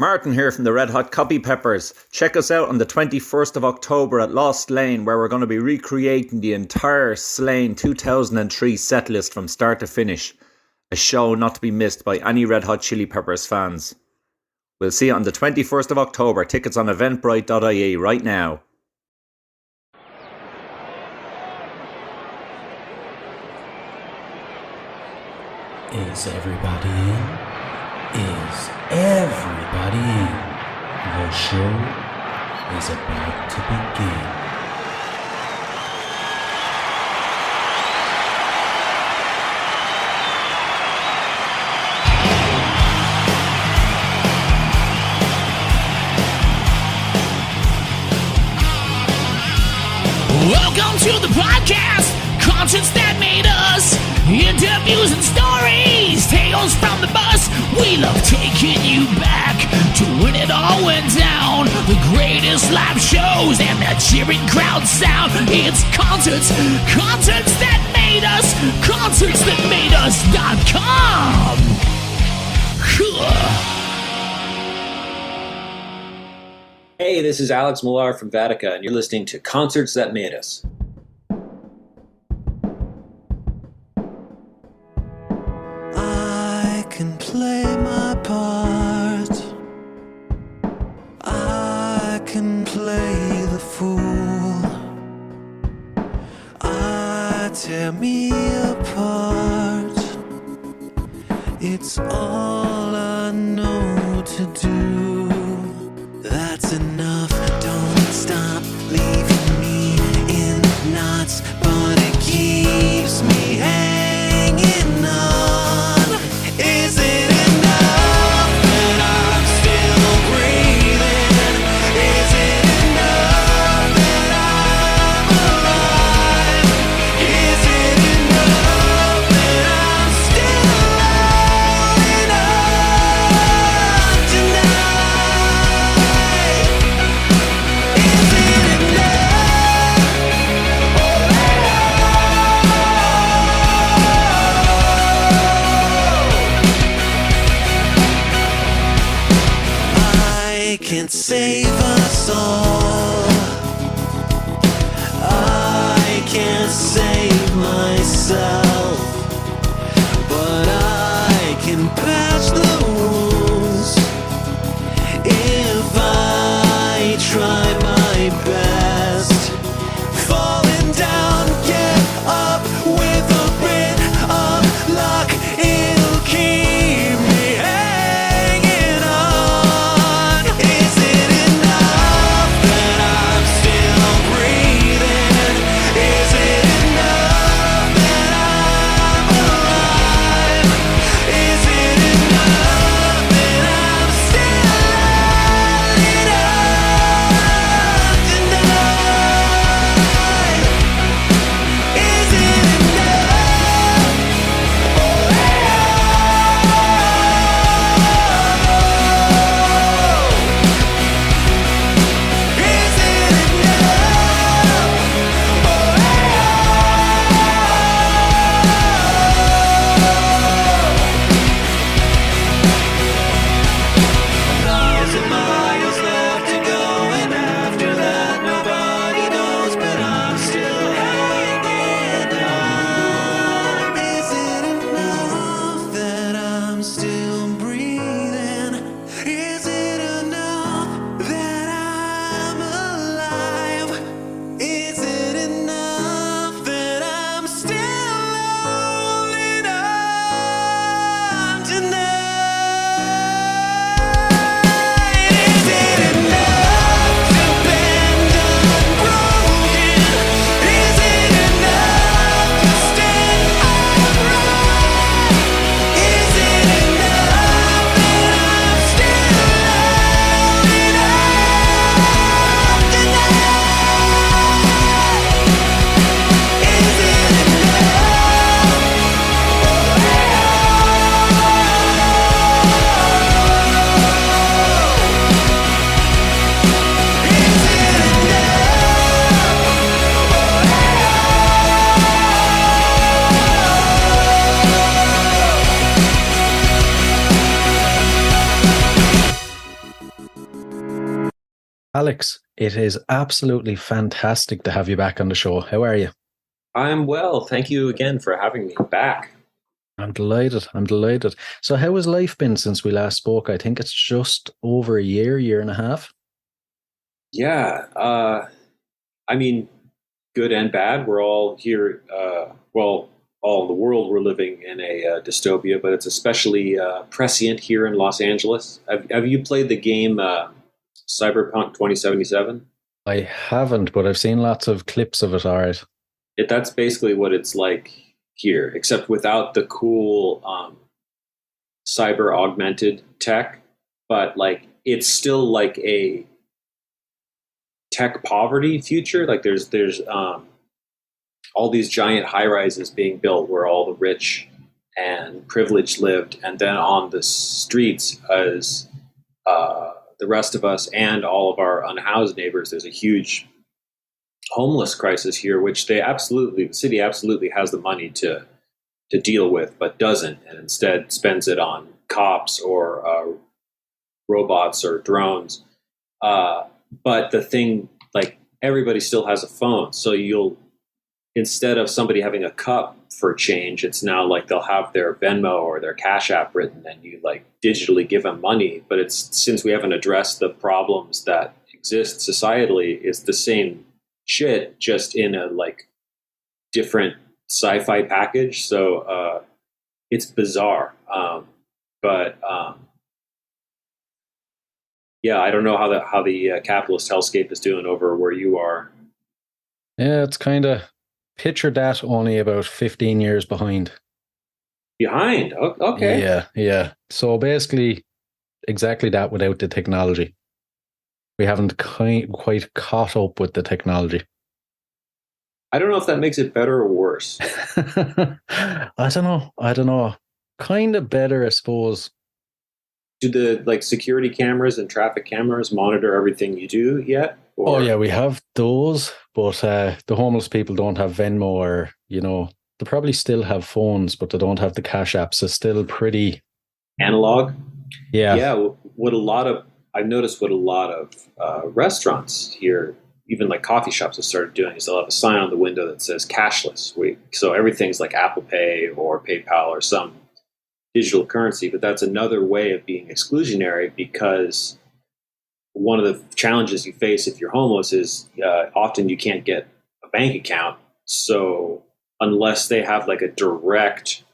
Martin here from the Red Hot Copy Peppers. Check us out on the 21st of October at Lost Lane, where we're going to be recreating the entire Slane 2003 setlist from start to finish. A show not to be missed by any Red Hot Chili Peppers fans. We'll see you on the 21st of October. Tickets on eventbrite.ie right now. Is everybody in? Is everybody in? The show is about to begin. Welcome to the podcast, concerts that made us, interviews and stories, tales from the bus. We love taking you back to when it all went down, the greatest live shows and that cheering crowd sound. It's concerts that made us, concertsthatmadeus.com. Hey, this is Alex Millar from Vattica, and you're listening to Concerts That Made Us. I can play my part. I can play the fool. I tear me apart. It's all I know to do. That's enough, don't stop leaving me in knots, but it keeps me hanging on. Is it enough that I'm still breathing? Is it enough that I'm alive? Is it enough that I'm still holding on tonight? Is it enough? I can't save us all. I can't save myself, but I can patch the wounds if I try my best. Falling down, get up with a bit of luck. It'll keep me hanging on. Is it enough that I'm still breathing? Is it enough that I'm Alex, it is absolutely fantastic to have you back on the show. How are you? I'm well. Thank you again for having me back. I'm delighted. I'm delighted. So, how has life been since we last spoke? I think it's just over a year and a half. Yeah, I mean, good and bad. We're all here. Well, all in the world, we're living in a dystopia, but it's especially prescient here in Los Angeles. Have you played the game Cyberpunk 2077? I haven't, but I've seen lots of clips of it. All right. That's basically what it's like here, except without the cool cyber augmented tech. But like, it's still like a tech poverty future. Like, there's all these giant high rises being built where all the rich and privileged lived, and then on the streets as the rest of us and all of our unhoused neighbors, there's a huge homeless crisis here, which the city absolutely has the money to deal with, but doesn't, and instead spends it on cops or robots or drones. But the thing, like, everybody still has a phone, so instead of somebody having a cup for change, it's now like they'll have their Venmo or their Cash App written, and you like digitally give them money. But it's, since we haven't addressed the problems that exist societally, it's the same shit, just in a like different sci-fi package. So it's bizarre. But yeah, I don't know how the capitalist hellscape is doing over where you are. Yeah, it's kind of picture that only about 15 years behind. Behind. Okay. Yeah. So basically, exactly that without the technology. We haven't quite caught up with the technology. I don't know if that makes it better or worse. I don't know. Kind of better, I suppose. Do the like security cameras and traffic cameras monitor everything you do yet? Or? Oh yeah, we have those, but the homeless people don't have Venmo, or they probably still have phones, but they don't have the Cash Apps. It's still pretty analog. Yeah. I've noticed what a lot of restaurants here, even like coffee shops, have started doing is they'll have a sign on the window that says cashless. So everything's like Apple Pay or PayPal or some digital currency, but that's another way of being exclusionary, because one of the challenges you face if you're homeless is often you can't get a bank account. So unless they have like a direct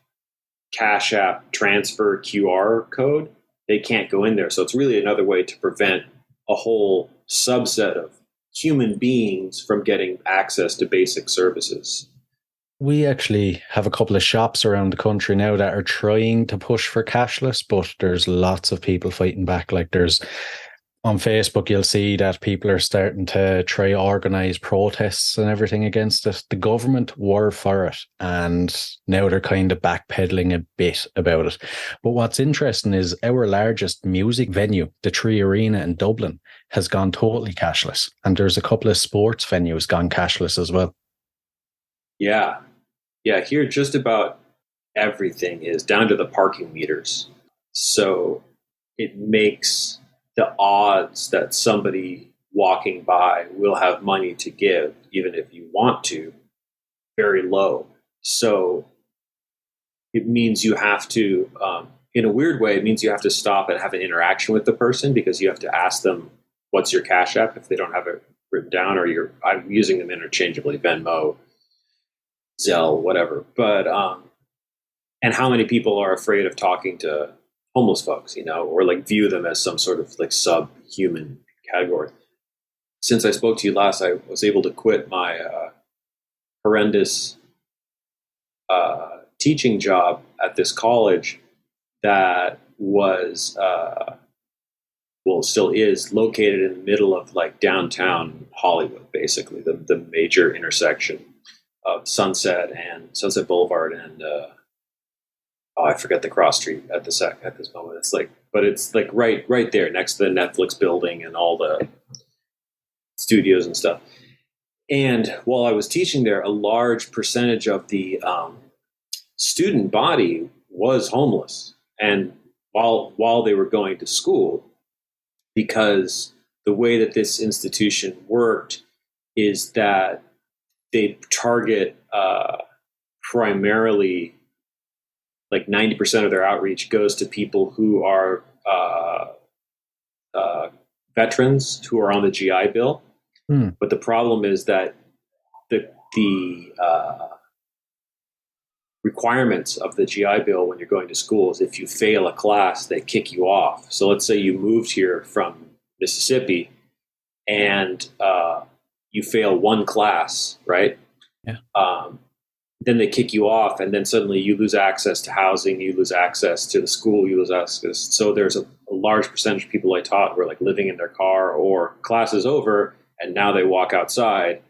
Cash App transfer QR code, they can't go in there. So it's really another way to prevent a whole subset of human beings from getting access to basic services. We actually have a couple of shops around the country now that are trying to push for cashless, but there's lots of people fighting back. Like, there's on Facebook, you'll see that people are starting to try organize protests and everything against it. The government were for it, and now they're kind of backpedaling a bit about it. But what's interesting is our largest music venue, the Tree Arena in Dublin, has gone totally cashless. And there's a couple of sports venues gone cashless as well. Yeah. Here, just about everything is down to the parking meters. So it makes the odds that somebody walking by will have money to give, even if you want to, very low. So it means you have to, in a weird way, it means you have to stop and have an interaction with the person, because you have to ask them, what's your Cash App, if they don't have it written down, or I'm using them interchangeably, Venmo, Zelle, whatever. But and how many people are afraid of talking to homeless folks, or like view them as some sort of like subhuman category. Since I spoke to you last, I was able to quit my horrendous teaching job at this college that was, still is located in the middle of like downtown Hollywood, basically the major intersection of Sunset Boulevard and I forget the cross street at this moment. It's like, but it's like right there next to the Netflix building and all the studios and stuff. And while I was teaching there, a large percentage of the student body was homeless, and while they were going to school, because the way that this institution worked is that they target primarily, like 90% of their outreach goes to people who are veterans who are on the GI Bill. But the problem is that the requirements of the GI Bill when you're going to school is if you fail a class, they kick you off. So let's say you moved here from Mississippi and you fail one class, right? Yeah. Then they kick you off, and then suddenly you lose access to housing, you lose access to the school, you lose access. So there's a large percentage of people I taught were like living in their car, or class is over and now they walk outside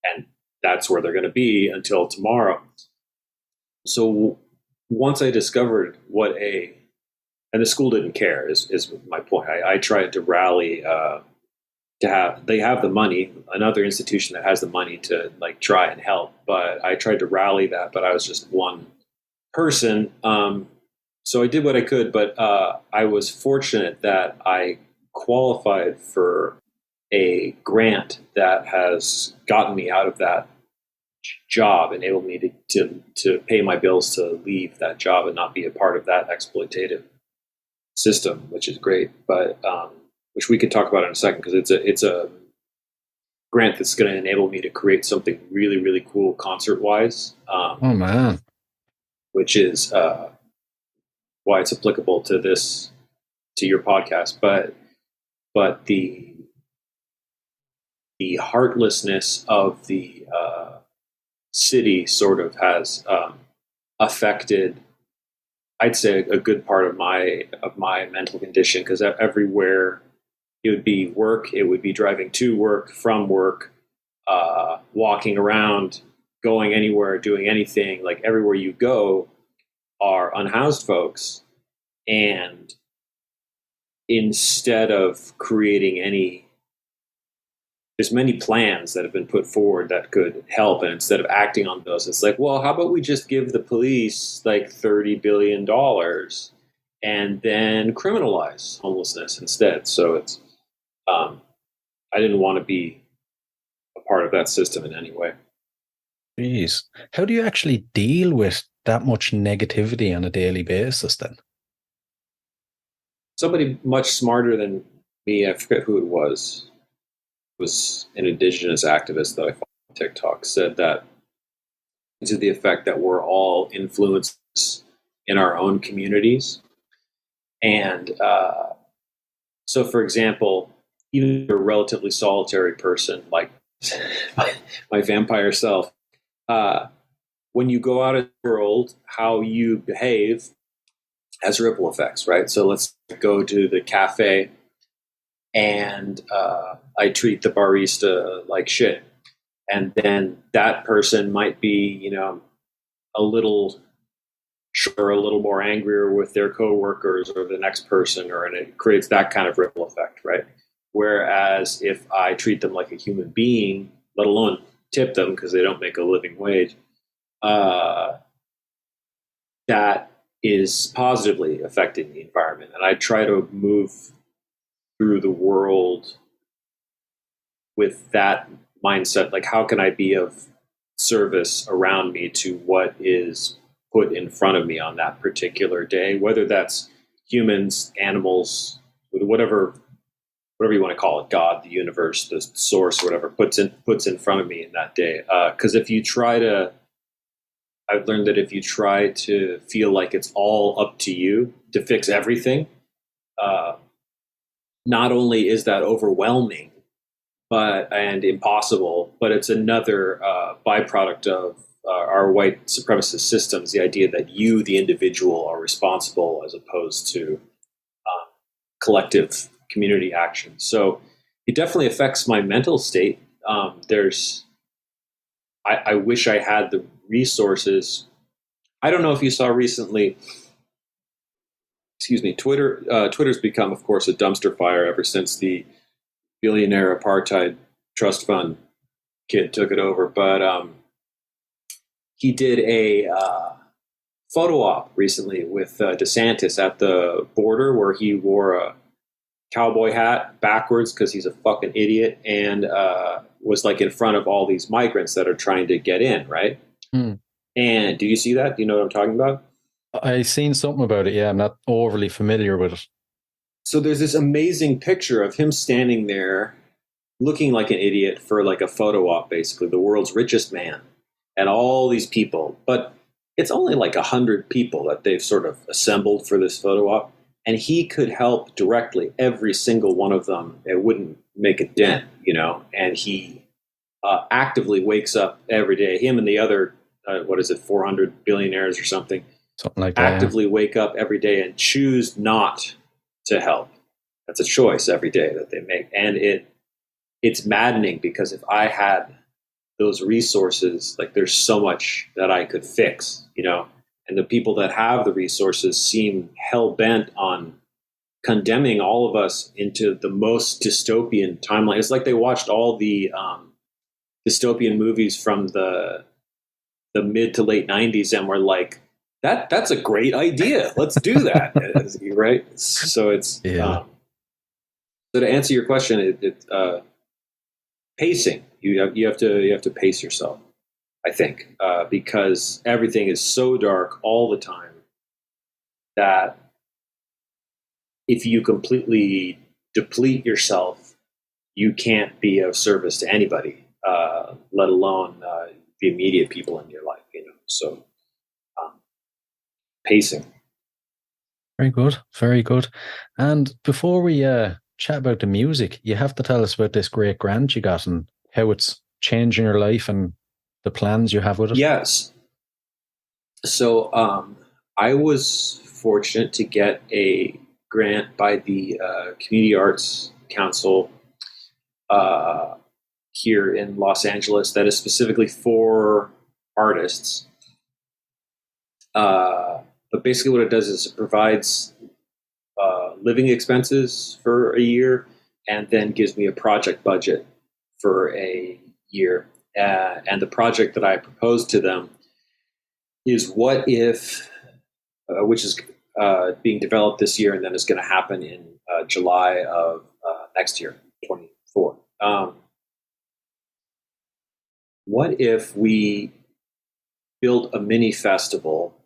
and that's where they're going to be until tomorrow. So once I discovered and the school didn't care is my point. I tried to rally they have the money, another institution that has the money to like try and help, but I tried to rally that, but I was just one person. So I did what I could, but I was fortunate that I qualified for a grant that has gotten me out of that job, enabled me to pay my bills to leave that job and not be a part of that exploitative system, which is great. But which we could talk about in a second, because it's a grant that's going to enable me to create something really, really cool concert-wise. Oh man! Which is why it's applicable to your podcast. But the heartlessness of the city sort of has affected, I'd say, a good part of my mental condition, because everywhere it would be work, it would be driving to work, from work, walking around, going anywhere, doing anything. Like everywhere you go are unhoused folks, and instead of creating there's many plans that have been put forward that could help, and instead of acting on those, it's like, well, how about we just give the police like $30 billion and then criminalize homelessness instead? So it's I didn't want to be a part of that system in any way. Jeez. How do you actually deal with that much negativity on a daily basis then? Somebody much smarter than me, I forget who it was an indigenous activist that I followed on TikTok, said that to the effect that we're all influenced in our own communities. And so, for example, even a relatively solitary person like my vampire self, when you go out in the world, how you behave has ripple effects, right? So let's go to the cafe and I treat the barista like shit. And then that person might be, a little more angrier with their coworkers or the next person, and it creates that kind of ripple effect, right? Whereas if I treat them like a human being, let alone tip them because they don't make a living wage, that is positively affecting the environment. And I try to move through the world with that mindset. Like, how can I be of service around me to what is put in front of me on that particular day, whether that's humans, animals, whatever you want to call it, God, the universe, the source, whatever, puts in front of me in that day. Because I've learned that if you try to feel like it's all up to you to fix everything, not only is that overwhelming and impossible, but it's another byproduct of our white supremacist systems, the idea that you, the individual, are responsible as opposed to collective community action. So it definitely affects my mental state. I wish I had the resources. I don't know if you saw recently, Twitter's become, of course, a dumpster fire ever since the billionaire apartheid trust fund kid took it over. But he did a photo op recently with DeSantis at the border, where he wore cowboy hat backwards because he's a fucking idiot, and was like in front of all these migrants that are trying to get in, right? Hmm. And do you see that? Do you know what I'm talking about? I seen something about it. Yeah, I'm not overly familiar with it. So there's this amazing picture of him standing there looking like an idiot for like a photo op, basically, the world's richest man, and all these people. But it's only like 100 people that they've sort of assembled for this photo op. And he could help directly every single one of them. It wouldn't make a dent, you know, and he actively wakes up every day. Him and the other, 400 billionaires or something, Something like that. actively wake up every day and choose not to help. That's a choice every day that they make. And it's maddening because if I had those resources, like there's so much that I could fix, you know, and the people that have the resources seem hell bent on condemning all of us into the most dystopian timeline. It's like they watched all the dystopian movies from the mid to late 90s and were like, that's a great idea. Let's do that. Right. So it's, Yeah. so to answer your question, pacing. You have to pace yourself, I think, because everything is so dark all the time that if you completely deplete yourself, you can't be of service to anybody, let alone the immediate people in your life. You know, so pacing. Very good. Very good. And before we chat about the music, you have to tell us about this great grant you got and how it's changing your life and the plans you have with it. Yes. So I was fortunate to get a grant by the Community Arts Council here in Los Angeles that is specifically for artists. But basically what it does is it provides living expenses for a year and then gives me a project budget for a year. And the project that I proposed to them is what if, which is being developed this year and then is going to happen in July of next year, 24. What if we built a mini festival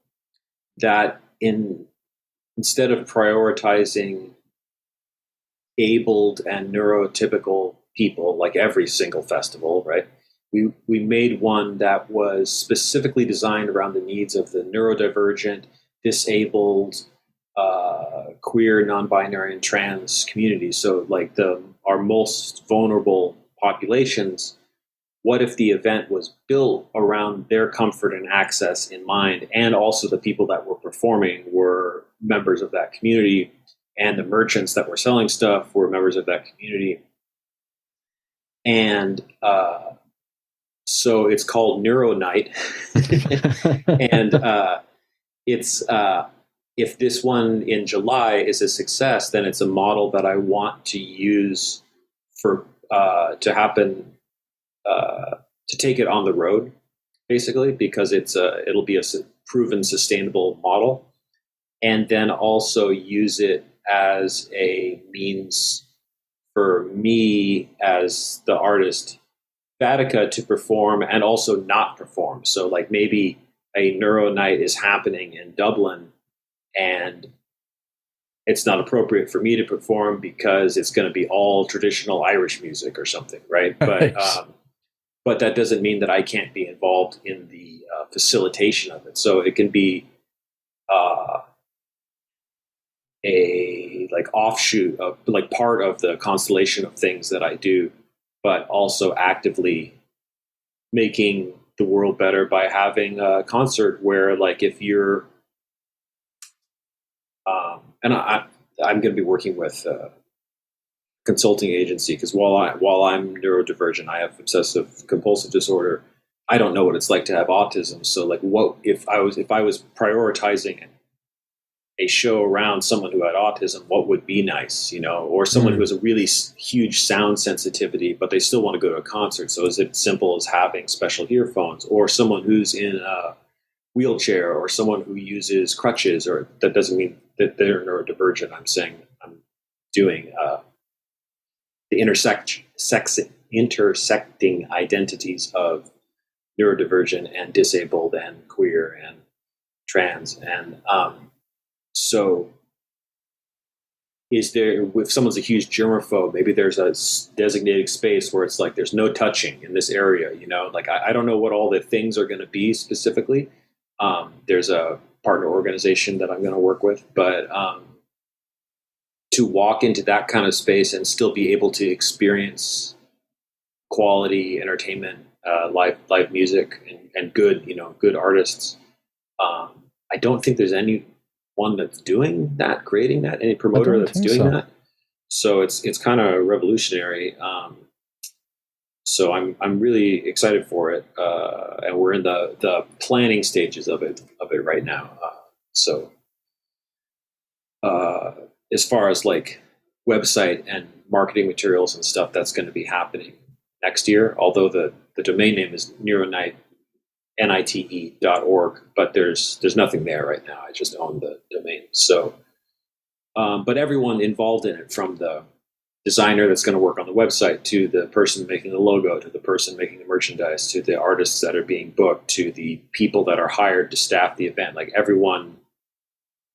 that instead of prioritizing abled and neurotypical people like every single festival, right? We made one that was specifically designed around the needs of the neurodivergent, disabled, queer, non-binary, and trans communities. So like our most vulnerable populations. What if the event was built around their comfort and access in mind, and also the people that were performing were members of that community, and the merchants that were selling stuff were members of that community. And so it's called Neuro Nite. And it's if this one in July is a success, then it's a model that I want to use for to happen. To take it on the road, basically, because it'll be a proven sustainable model, and then also use it as a means for me as the artist, Vattica, to perform and also not perform. So like maybe a Neuro Nite is happening in Dublin and it's not appropriate for me to perform because it's going to be all traditional Irish music or something, right? But that doesn't mean that I can't be involved in the facilitation of it. So it can be a like offshoot of like part of the constellation of things that I do, but also actively making the world better by having a concert where like if you're and I'm going to be working with consulting agency because while I'm neurodivergent, I have obsessive compulsive disorder. I don't know what it's like to have autism. So like, what if I was prioritizing a show around someone who had autism? What would be nice, you know, or someone who has a really huge sound sensitivity, but they still want to go to a concert. So is it simple as having special earphones, or someone who's in a wheelchair, or someone who uses crutches? Or that doesn't mean that they're neurodivergent. I'm saying I'm doing the intersecting identities of neurodivergent and disabled and queer and trans. And so is there, if someone's a huge germaphobe, maybe there's a designated space where it's like there's no touching in this area, you know? Like I don't know what all the things are going to be specifically. There's a partner organization that I'm going to work with, but to walk into that kind of space and still be able to experience quality entertainment, live music, and good, you know, good artists. I don't think there's anyone that's doing that, creating that, any promoter that's doing that. So it's kind of revolutionary. So I'm really excited for it, and we're in the planning stages of it right now. So as far as like website and marketing materials and stuff, that's going to be happening next year. Although the domain name is Neuro Nite, NITE.org, but there's nothing there right now. I just own the domain. So, but everyone involved in it, from the designer that's going to work on the website, to the person making the logo, to the person making the merchandise, to the artists that are being booked, to the people that are hired to staff the event, like everyone,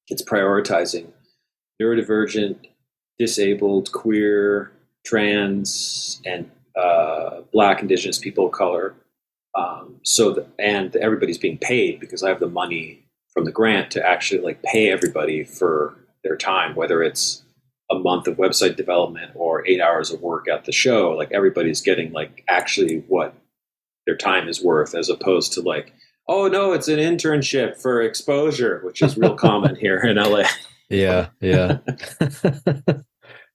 it's prioritizing neurodivergent, disabled, queer, trans, and Black, Indigenous people of color. And everybody's being paid, because I have the money from the grant to actually like pay everybody for their time, whether it's a month of website development or 8 hours of work at the show. Like everybody's getting like actually what their time is worth, as opposed to like, oh no, it's an internship for exposure, which is real common here in LA. Yeah.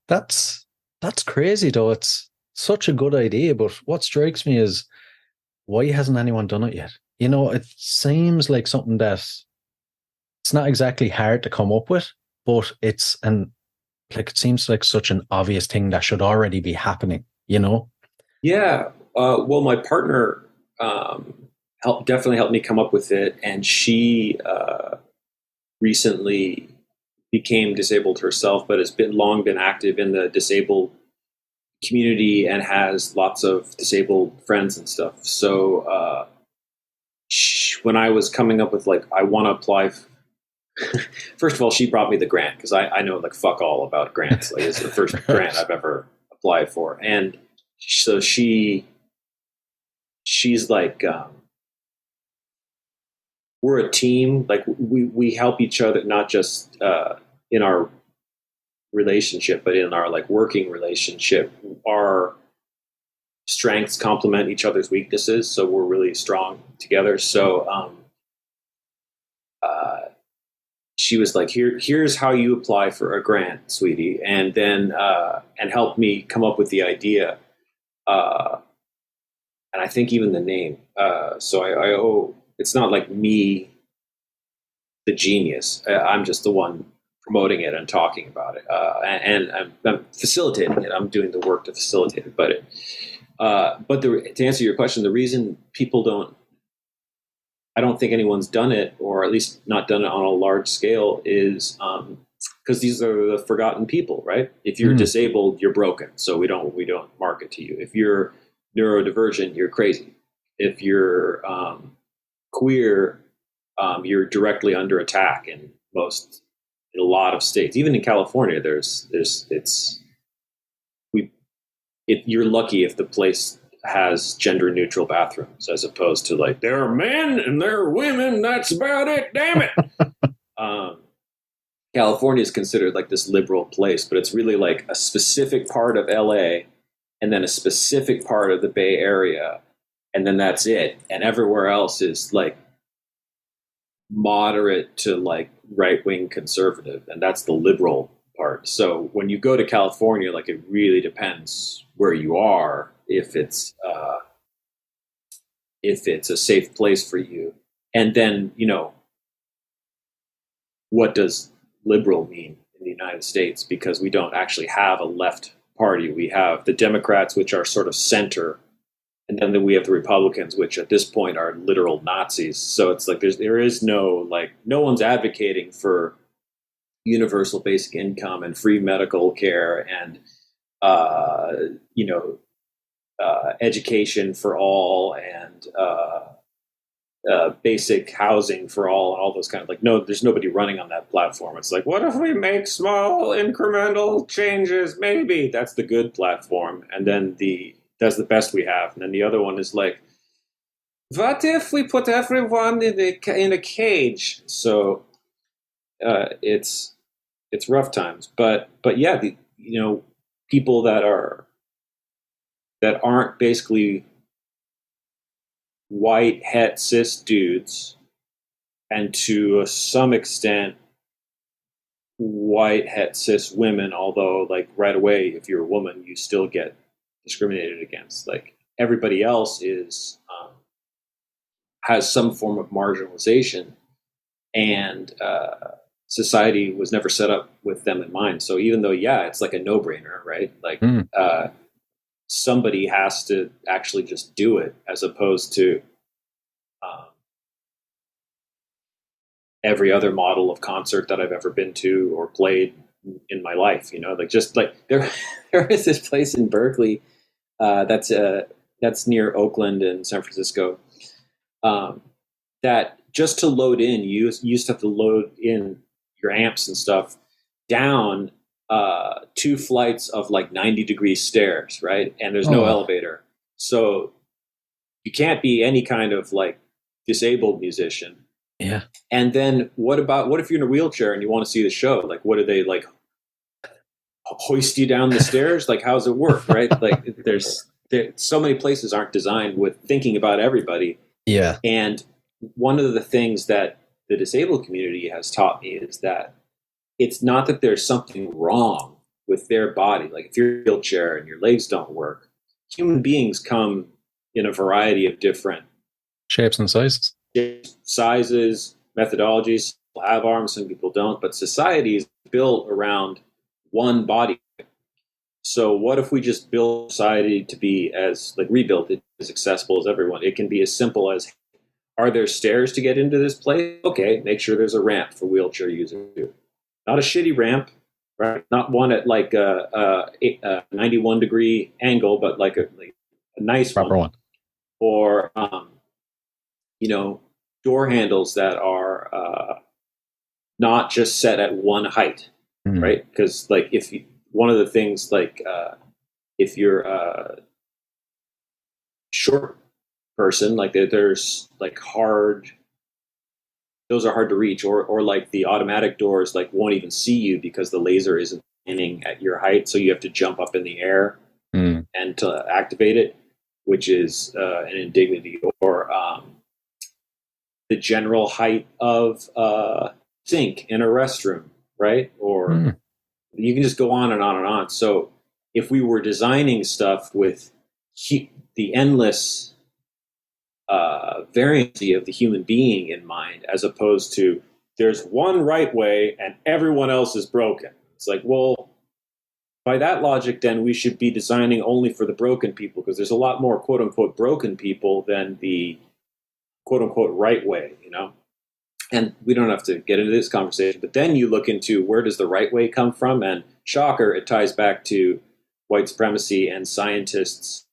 That's crazy though. It's such a good idea, but what strikes me is, why hasn't anyone done it yet? You know, it seems like something that it's not exactly hard to come up with, but it seems like such an obvious thing that should already be happening, you know? Yeah. Well, my partner definitely helped me come up with it, and she recently became disabled herself, but has long been active in the disabled community and has lots of disabled friends and stuff. So when I was coming up with like, I want to apply, first of all, she brought me the grant, because I know like fuck all about grants. Like it's the first grant I've ever applied for. And so she's like, we're a team. Like we help each other, not just in our relationship, but in our like working relationship. Our strengths complement each other's weaknesses, so we're really strong together. So she was like, here's how you apply for a grant, sweetie, and then and helped me come up with the idea, and I think even the name. So I owe, it's not like me, the genius. I'm just the one promoting it and talking about it, and I'm facilitating it. I'm doing the work to facilitate it. But to answer your question, the reason people I don't think anyone's done it, or at least not done it on a large scale, is because these are the forgotten people, right? If you're disabled, you're broken, so we don't market to you. If you're neurodivergent, you're crazy. If you're queer, you're directly under attack in a lot of states. Even in California, you're lucky if the place has gender neutral bathrooms, as opposed to like, there are men and there are women, that's about it, damn it. California is considered like this liberal place, but it's really like a specific part of LA and then a specific part of the Bay Area, and then that's it. And everywhere else is like moderate to like right-wing conservative, and that's the liberal part. So when you go to California, like it really depends where you are, if it's a safe place for you. And then, you know, what does liberal mean in the United States? Because we don't actually have a left party. We have the Democrats, which are sort of center, and then we have the Republicans, which at this point are literal Nazis. So it's like there is no, like, no one's advocating for universal basic income and free medical care and education for all and basic housing for all those kind of like, no, there's nobody running on that platform. It's like, what if we make small incremental changes? Maybe that's the good platform. And then that's the best we have. And then the other one is like, what if we put everyone in a cage? So it's rough times, but yeah, people that aren't basically white het cis dudes, and to some extent white het cis women, although like right away if you're a woman you still get discriminated against. Like everybody else is has some form of marginalization, and society was never set up with them in mind. So even though it's like a no-brainer, right? Like somebody has to actually just do it, as opposed to every other model of concert that I've ever been to or played in my life. Like just like there is this place in Berkeley that's near Oakland and San Francisco, that just to load in, you used to have to load in your amps and stuff down 2 flights of like 90-degree stairs, right? And there's no elevator. So you can't be any kind of like disabled musician. Yeah. And then what if you're in a wheelchair and you want to see the show? Like, what do they like hoist you down the stairs? Like, how does it work? Right? Like there's so many places aren't designed with thinking about everybody. Yeah. And one of the things that the disabled community has taught me is that it's not that there's something wrong with their body. Like if you're in a wheelchair and your legs don't work, human beings come in a variety of different shapes and sizes, methodologies. People have arms, some people don't, but society is built around one body. So what if we just build society to be rebuilt it as accessible as everyone? It can be as simple as, are there stairs to get into this place? Okay, make sure there's a ramp for wheelchair users too. Not a shitty ramp, right? Not one at like a 91-degree angle, but like a nice proper one. Or door handles that are not just set at one height, right? Because like one of the things like if you're a short person, like there's like those are hard to reach, or like the automatic doors like won't even see you because the laser isn't aiming at your height, so you have to jump up in the air and to activate it, which is an indignity. Or the general height of sink in a restroom, right? Or you can just go on and on and on. So if we were designing stuff with the endless variancy of the human being in mind, as opposed to there's one right way and everyone else is broken. It's like, well, by that logic, then we should be designing only for the broken people, because there's a lot more quote unquote broken people than the quote unquote right way, And we don't have to get into this conversation, but then you look into where does the right way come from, and shocker, it ties back to white supremacy and scientists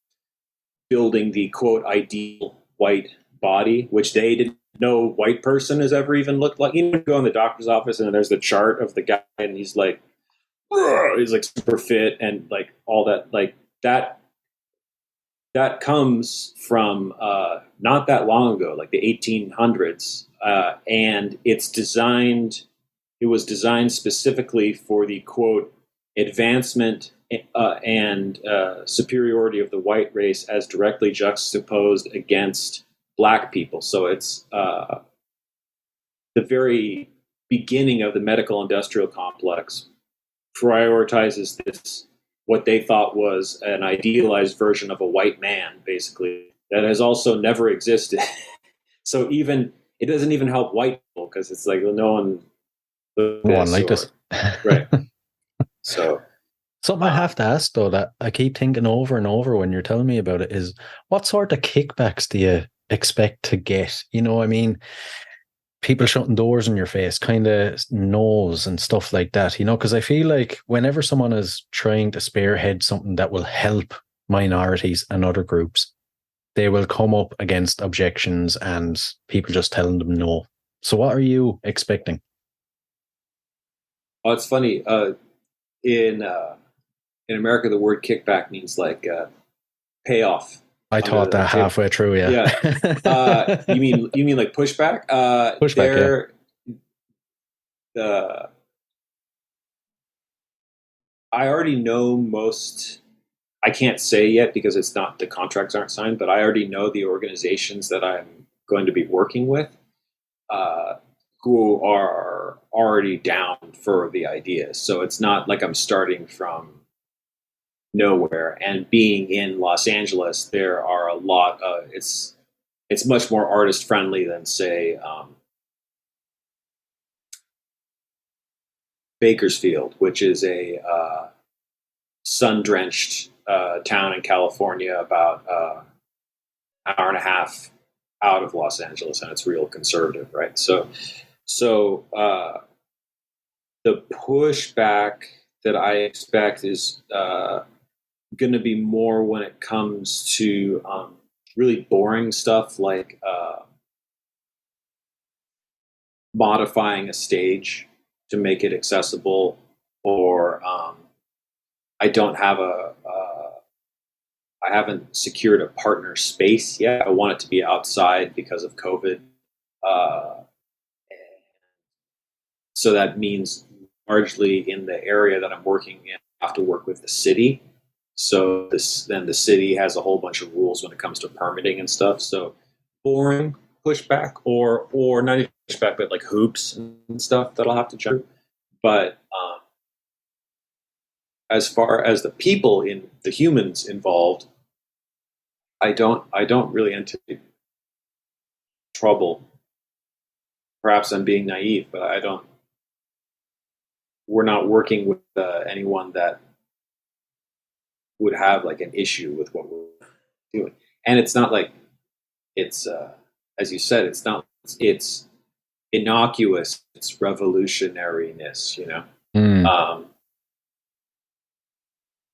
building the quote ideal white body, which they didn't know white person has ever even looked like. You go in the doctor's office and there's the chart of the guy and he's like super fit and like all that, like that comes from not that long ago, like the 1800s, and it was designed specifically for the quote advancement and superiority of the white race as directly juxtaposed against black people. So it's the very beginning of the medical industrial complex prioritizes this, what they thought was an idealized version of a white man, basically, that has also never existed. So it doesn't even help white people, because it's like, well, no one like this. Right. So something I have to ask though, that I keep thinking over and over when you're telling me about it, is what sort of kickbacks do you expect to get? I mean, people shutting doors in your face, kind of no's and stuff like that, you know, because I feel like whenever someone is trying to spearhead something that will help minorities and other groups, they will come up against objections and people just telling them no. So what are you expecting? Oh, it's funny. In America, the word kickback means like payoff. I thought that halfway through, yeah. Yeah. You mean like pushback? Pushback, yeah. I already know most. I can't say yet because it's not, the contracts aren't signed, but I already know the organizations that I'm going to be working with, who are already down for the idea. So it's not like I'm starting from nowhere. And being in Los Angeles, there are a lot of, it's much more artist friendly than, say, Bakersfield, which is a sun-drenched town in California, about an hour and a half out of Los Angeles, and it's real conservative, right? So the pushback that I expect is going to be more when it comes to really boring stuff like modifying a stage to make it accessible, or I don't have I haven't secured a partner space yet. I want it to be outside because of COVID. So that means largely in the area that I'm working in, I have to work with the city. So then the city has a whole bunch of rules when it comes to permitting and stuff. So boring pushback, or not even pushback, but like hoops and stuff that I'll have to jump through. But as far as the humans involved, I don't really anticipate trouble. Perhaps I'm being naive, but I don't. We're not working with anyone that would have like an issue with what we're doing, and it's not like it's as you said, it's not. It's innocuous. It's revolutionariness, you know.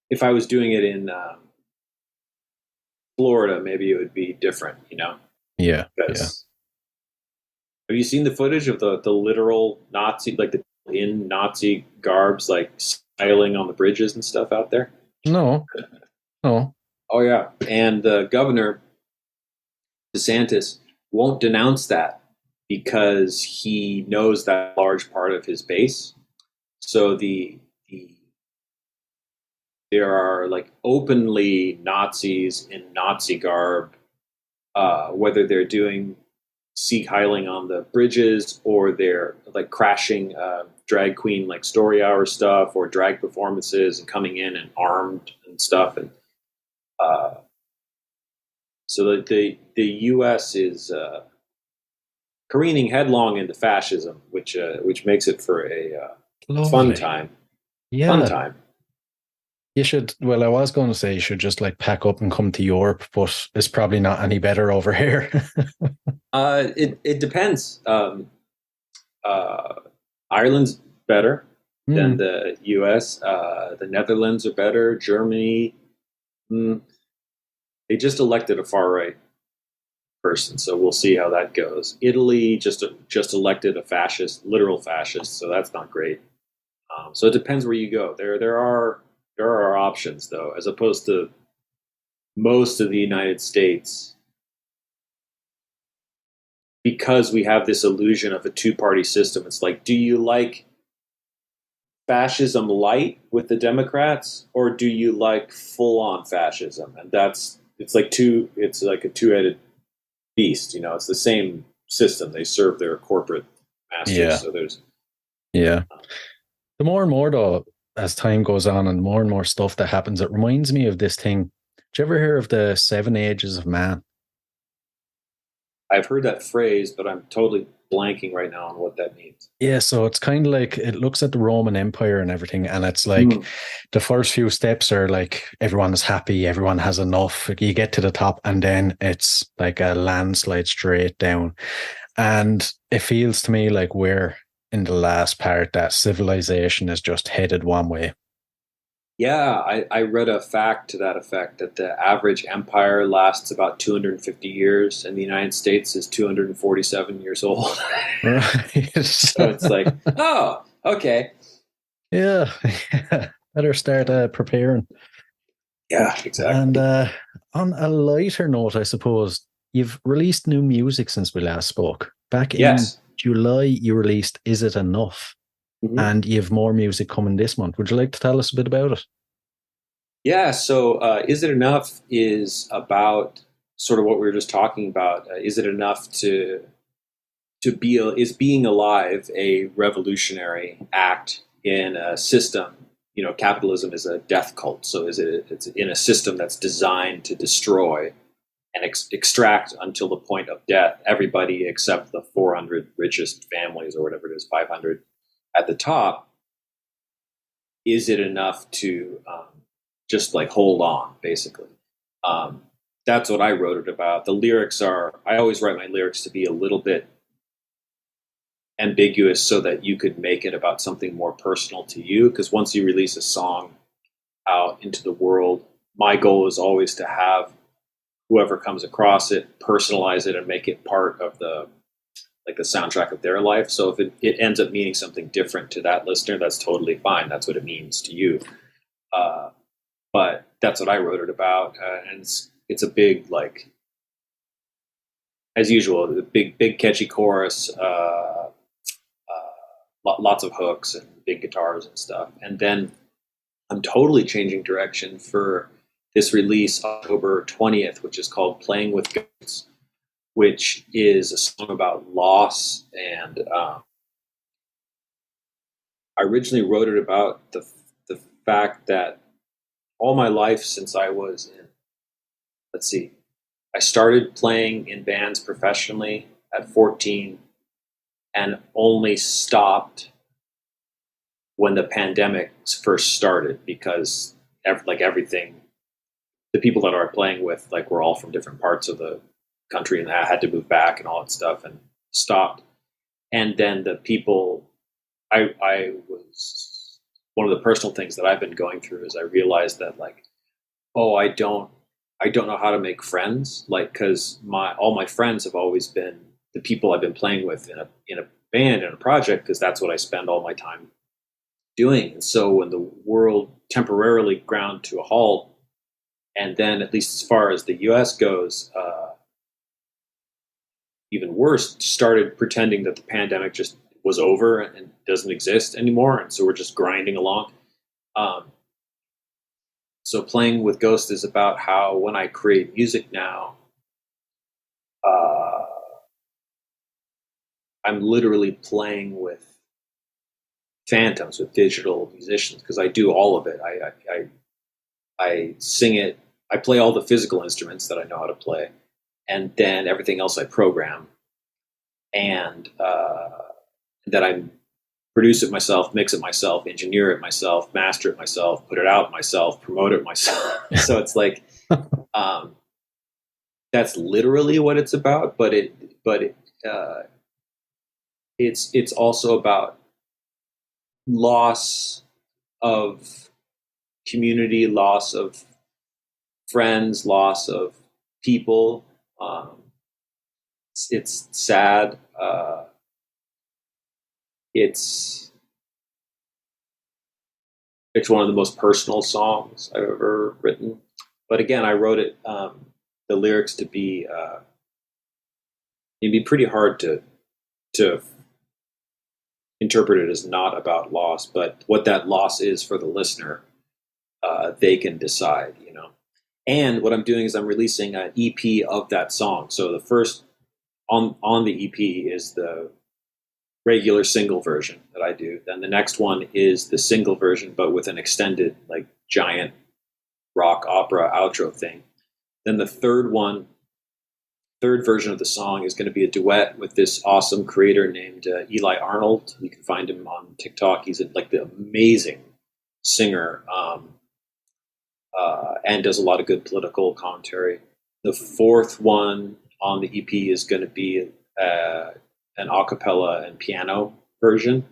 If I was doing it in Florida, maybe it would be different, you know. Yeah. Have you seen the footage of the literal Nazi, like the in Nazi garbs, like styling on the bridges and stuff out there? No. Oh yeah, and the governor DeSantis won't denounce that because he knows that large part of his base. So there are like openly Nazis in Nazi garb, whether they're doing Sieg Heiling on the bridges, or they're like crashing drag queen like story hour stuff, or drag performances, and coming in and armed and stuff. And so the U.S. is careening headlong into fascism, which makes it for a fun time. Yeah. Fun time. You should. Well, I was going to say you should just like pack up and come to Europe, but it's probably not any better over here. It depends. Ireland's better than the U.S. The Netherlands are better. Germany, they just elected a far right person, so we'll see how that goes. Italy just elected a fascist, literal fascist, so that's not great. So it depends where you go. There are options, though, as opposed to most of the United States, because we have this illusion of a two-party system. It's like, do you like fascism light with the Democrats, or do you like full-on fascism? And it's like a two-headed beast. You know, it's the same system. They serve their corporate masters. Yeah. So there's the more and more though, as time goes on and more stuff that happens, it reminds me of this thing. Did you ever hear of the 7 Ages of Man? I've heard that phrase, but I'm totally blanking right now on what that means. Yeah, so it's kind of like, it looks at the Roman Empire and everything, and it's like the first few steps are like everyone is happy, everyone has enough. You get to the top, and then it's like a landslide straight down. And it feels to me like we're in the last part that civilization is just headed one way. Yeah, I read a fact to that effect that the average empire lasts about 250 years, and the United States is 247 years old. Right. So it's like, oh, okay. Yeah. Better start preparing. Yeah, exactly. And on a lighter note, I suppose, you've released new music since we last spoke. Back in Yes. July, you released Is It Enough? Mhm. And you have more music coming this month. Would you like to tell us a bit about it? Yeah. So, is it enough? Is about sort of what we were just talking about. Is it enough to be? Is being alive a revolutionary act in a system? You know, capitalism is a death cult. So, is it? It's in a system that's designed to destroy and extract until the point of death everybody except the 400 richest families or whatever it is, 500 at the top. Is it enough to just like hold on, basically? Um, that's what I wrote it about. The lyrics are, I always write my lyrics to be a little bit ambiguous so that you could make it about something more personal to you. Because once you release a song out into the world, my goal is always to have whoever comes across it personalize it and make it part of the soundtrack of their life. So if it ends up meaning something different to that listener, that's totally fine. That's what it means to you. But that's what I wrote it about, and it's a big, like, as usual, the big catchy chorus, lots of hooks and big guitars and stuff. And then I'm totally changing direction for this release October 20th, which is called "Playing with Ghosts," which is a song about loss. And I originally wrote it about the fact that all my life since I was in, let's see, I started playing in bands professionally at 14 and only stopped when the pandemic first started because everything, the people that I was playing with, like, were all from different parts of the country and I had to move back and all that stuff and stopped. And then the people, I was, one of the personal things that I've been going through is I realized that, like, oh, I don't know how to make friends, like, because all my friends have always been the people I've been playing with in a band, in a project, because that's what I spend all my time doing. And so when the world temporarily ground to a halt, and then, at least as far as the U.S. goes, even worse, started pretending that the pandemic just was over and doesn't exist anymore, and so we're just grinding along. Um, So Playing with Ghost is about how when I create music now, uh, I'm literally playing with phantoms, with digital musicians, because I do all of it. I sing it. I play all the physical instruments that I know how to play, and then everything else I program, and that I produce it myself, mix it myself, engineer it myself, master it myself, put it out myself, promote it myself. So it's like, that's literally what it's about, but it's also about loss of community, loss of friends, loss of people. It's sad. It's one of the most personal songs I've ever written. But again, I wrote it, the lyrics to be, it'd be pretty hard to interpret it as not about loss, but what that loss is for the listener, they can decide, you know. And what I'm doing is I'm releasing an EP of that song. So the first on the EP is the regular single version that I do. Then the next one is the single version, but with an extended, like, giant rock opera outro thing. Then the third version of the song is going to be a duet with this awesome creator named Eli Arnold. You can find him on TikTok. He's like the amazing singer, and does a lot of good political commentary. The fourth one on the EP is going to be an a cappella and piano version.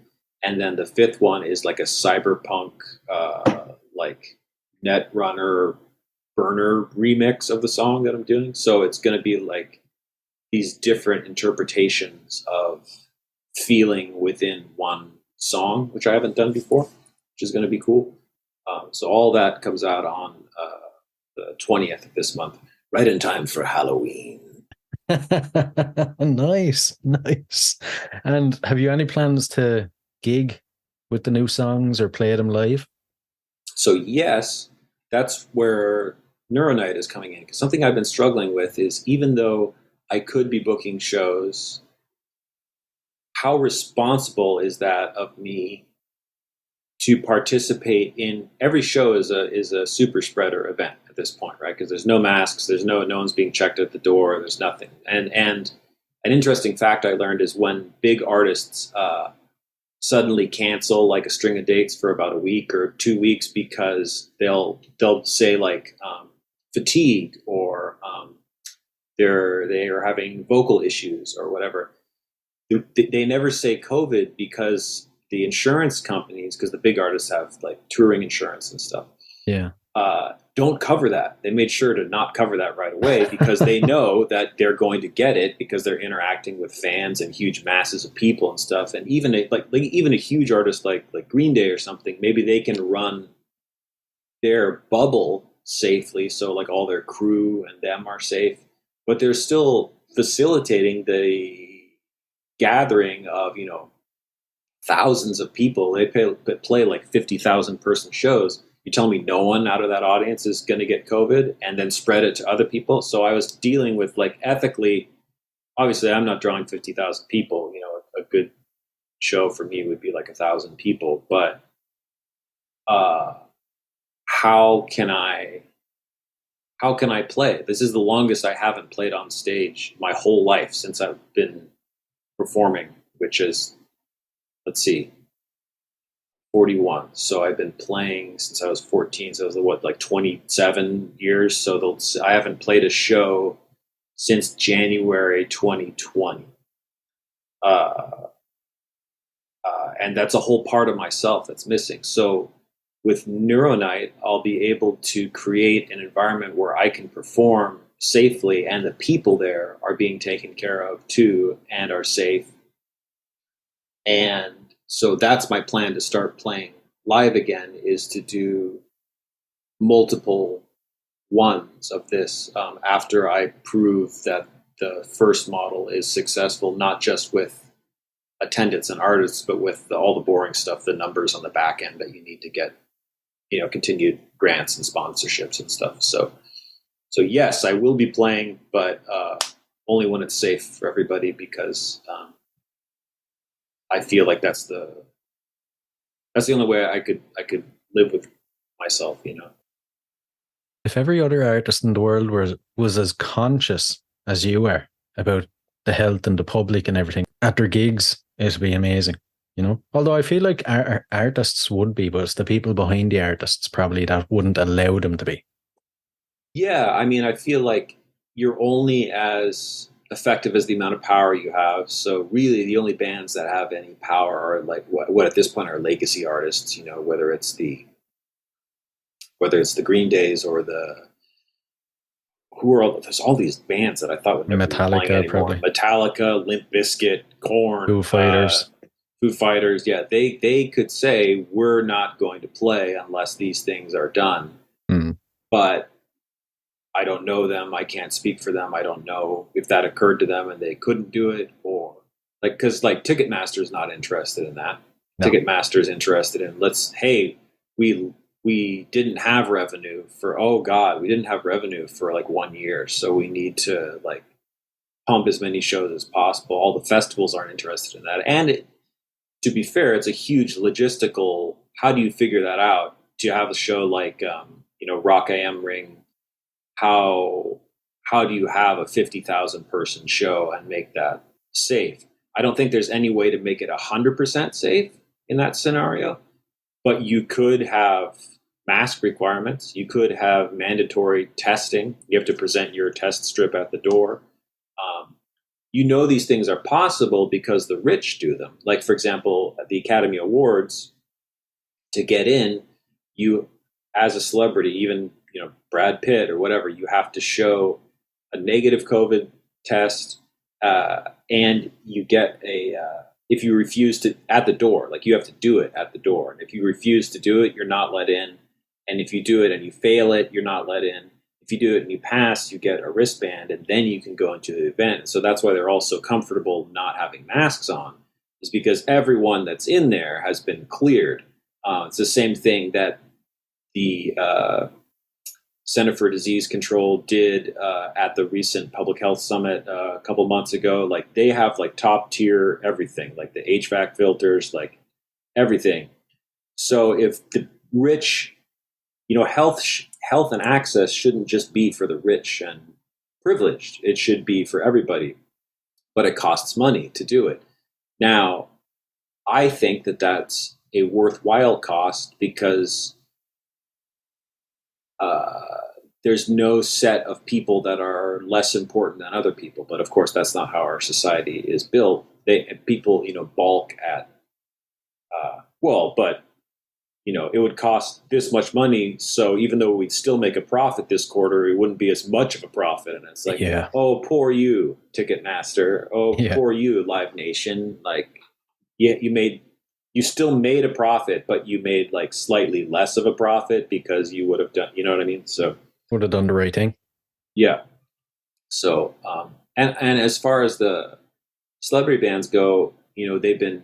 And then the fifth one is like a cyberpunk, like Netrunner burner remix of the song that I'm doing. So it's going to be like these different interpretations of feeling within one song, which I haven't done before, which is going to be cool. So all that comes out on the 20th of this month, right in time for Halloween. Nice, nice. And have you any plans to gig with the new songs or play them live? So yes, that's where Neuro Nite is coming in. Because something I've been struggling with is, even though I could be booking shows, how responsible is that of me to participate in every show is a super spreader event at this point, right? Because there's no masks, there's no one's being checked at the door, there's nothing. And an interesting fact I learned is when big artists suddenly cancel like a string of dates for about a week or 2 weeks because they'll say like fatigue or they are having vocal issues or whatever. They never say COVID because the insurance companies, because the big artists have like touring insurance and stuff, Yeah. don't cover that. They made sure to not cover that right away because they know that they're going to get it because they're interacting with fans and huge masses of people and stuff. And even even a huge artist like Green Day or something, maybe they can run their bubble safely, so like all their crew and them are safe, but they're still facilitating the gathering of thousands of people. They play like 50,000 person shows. You tell me no one out of that audience is going to get COVID and then spread it to other people. So I was dealing with like ethically, obviously I'm not drawing 50,000 people. A good show for me would be like 1,000 people, but how can I play? This is the longest I haven't played on stage my whole life since I've been performing, which is, let's see, 41. So I've been playing since I was 14. So it was like 27 years. So I haven't played a show since January 2020. And that's a whole part of myself that's missing. So with Neuro Nite, I'll be able to create an environment where I can perform safely and the people there are being taken care of too and are safe. And so that's my plan to start playing live again, is to do multiple ones of this after I prove that the first model is successful, not just with attendance and artists, but with all the boring stuff, the numbers on the back end that you need to get, continued grants and sponsorships and stuff. So yes, I will be playing, but only when it's safe for everybody, because I feel like that's the only way I could live with myself, If every other artist in the world was as conscious as you are about the health and the public and everything at their gigs, it'd be amazing, Although I feel like our artists would be, but it's the people behind the artists probably that wouldn't allow them to be. Yeah, I mean, I feel like you're only as effective as the amount of power you have. So really, the only bands that have any power are like what at this point are legacy artists. Whether it's the Green Days or there's all these bands that I thought would never be playing anymore. Probably Metallica, Limp Bizkit, Korn, Foo Fighters. Yeah, they could say we're not going to play unless these things are done. But I don't know them. I can't speak for them. I don't know if that occurred to them and they couldn't do it, or because Ticketmaster's not interested in that. No. Ticketmaster's interested in we didn't have revenue for we didn't have revenue for like 1 year, so we need to pump as many shows as possible. All the festivals aren't interested in that, and to be fair, it's a huge logistical. How do you figure that out? Do you have a show like Rock AM Ring? How do you have a 50,000 person show and make that safe? I don't think there's any way to make it 100% safe in that scenario, but you could have mask requirements. You could have mandatory testing. You have to present your test strip at the door. these things are possible because the rich do them. Like, for example, at the Academy Awards, to get in, you, as a celebrity, even, Brad Pitt or whatever, you have to show a negative COVID test, and you get if you refuse to, at the door, like you have to do it at the door. And if you refuse to do it, you're not let in. And if you do it and you fail it, you're not let in. If you do it and you pass, you get a wristband, and then you can go into the event. So that's why they're all so comfortable not having masks on, is because everyone that's in there has been cleared. It's the same thing that the Center for Disease Control did at the recent Public Health Summit a couple months ago. Like, they have like top tier everything, like the HVAC filters, like everything. So if the rich, health and access shouldn't just be for the rich and privileged. It should be for everybody, but it costs money to do it. Now, I think that that's a worthwhile cost because there's no set of people that are less important than other people. But of course, that's not how our society is built. People, balk at, but it would cost this much money. So even though we'd still make a profit this quarter, it wouldn't be as much of a profit. And it's like, oh, poor you, Ticketmaster. Oh, poor you, Live Nation. Like, you still made a profit, but you made like slightly less of a profit because you would have done, you know what I mean? So would have done the right thing. Yeah. So, and as far as the celebrity bands go, they've been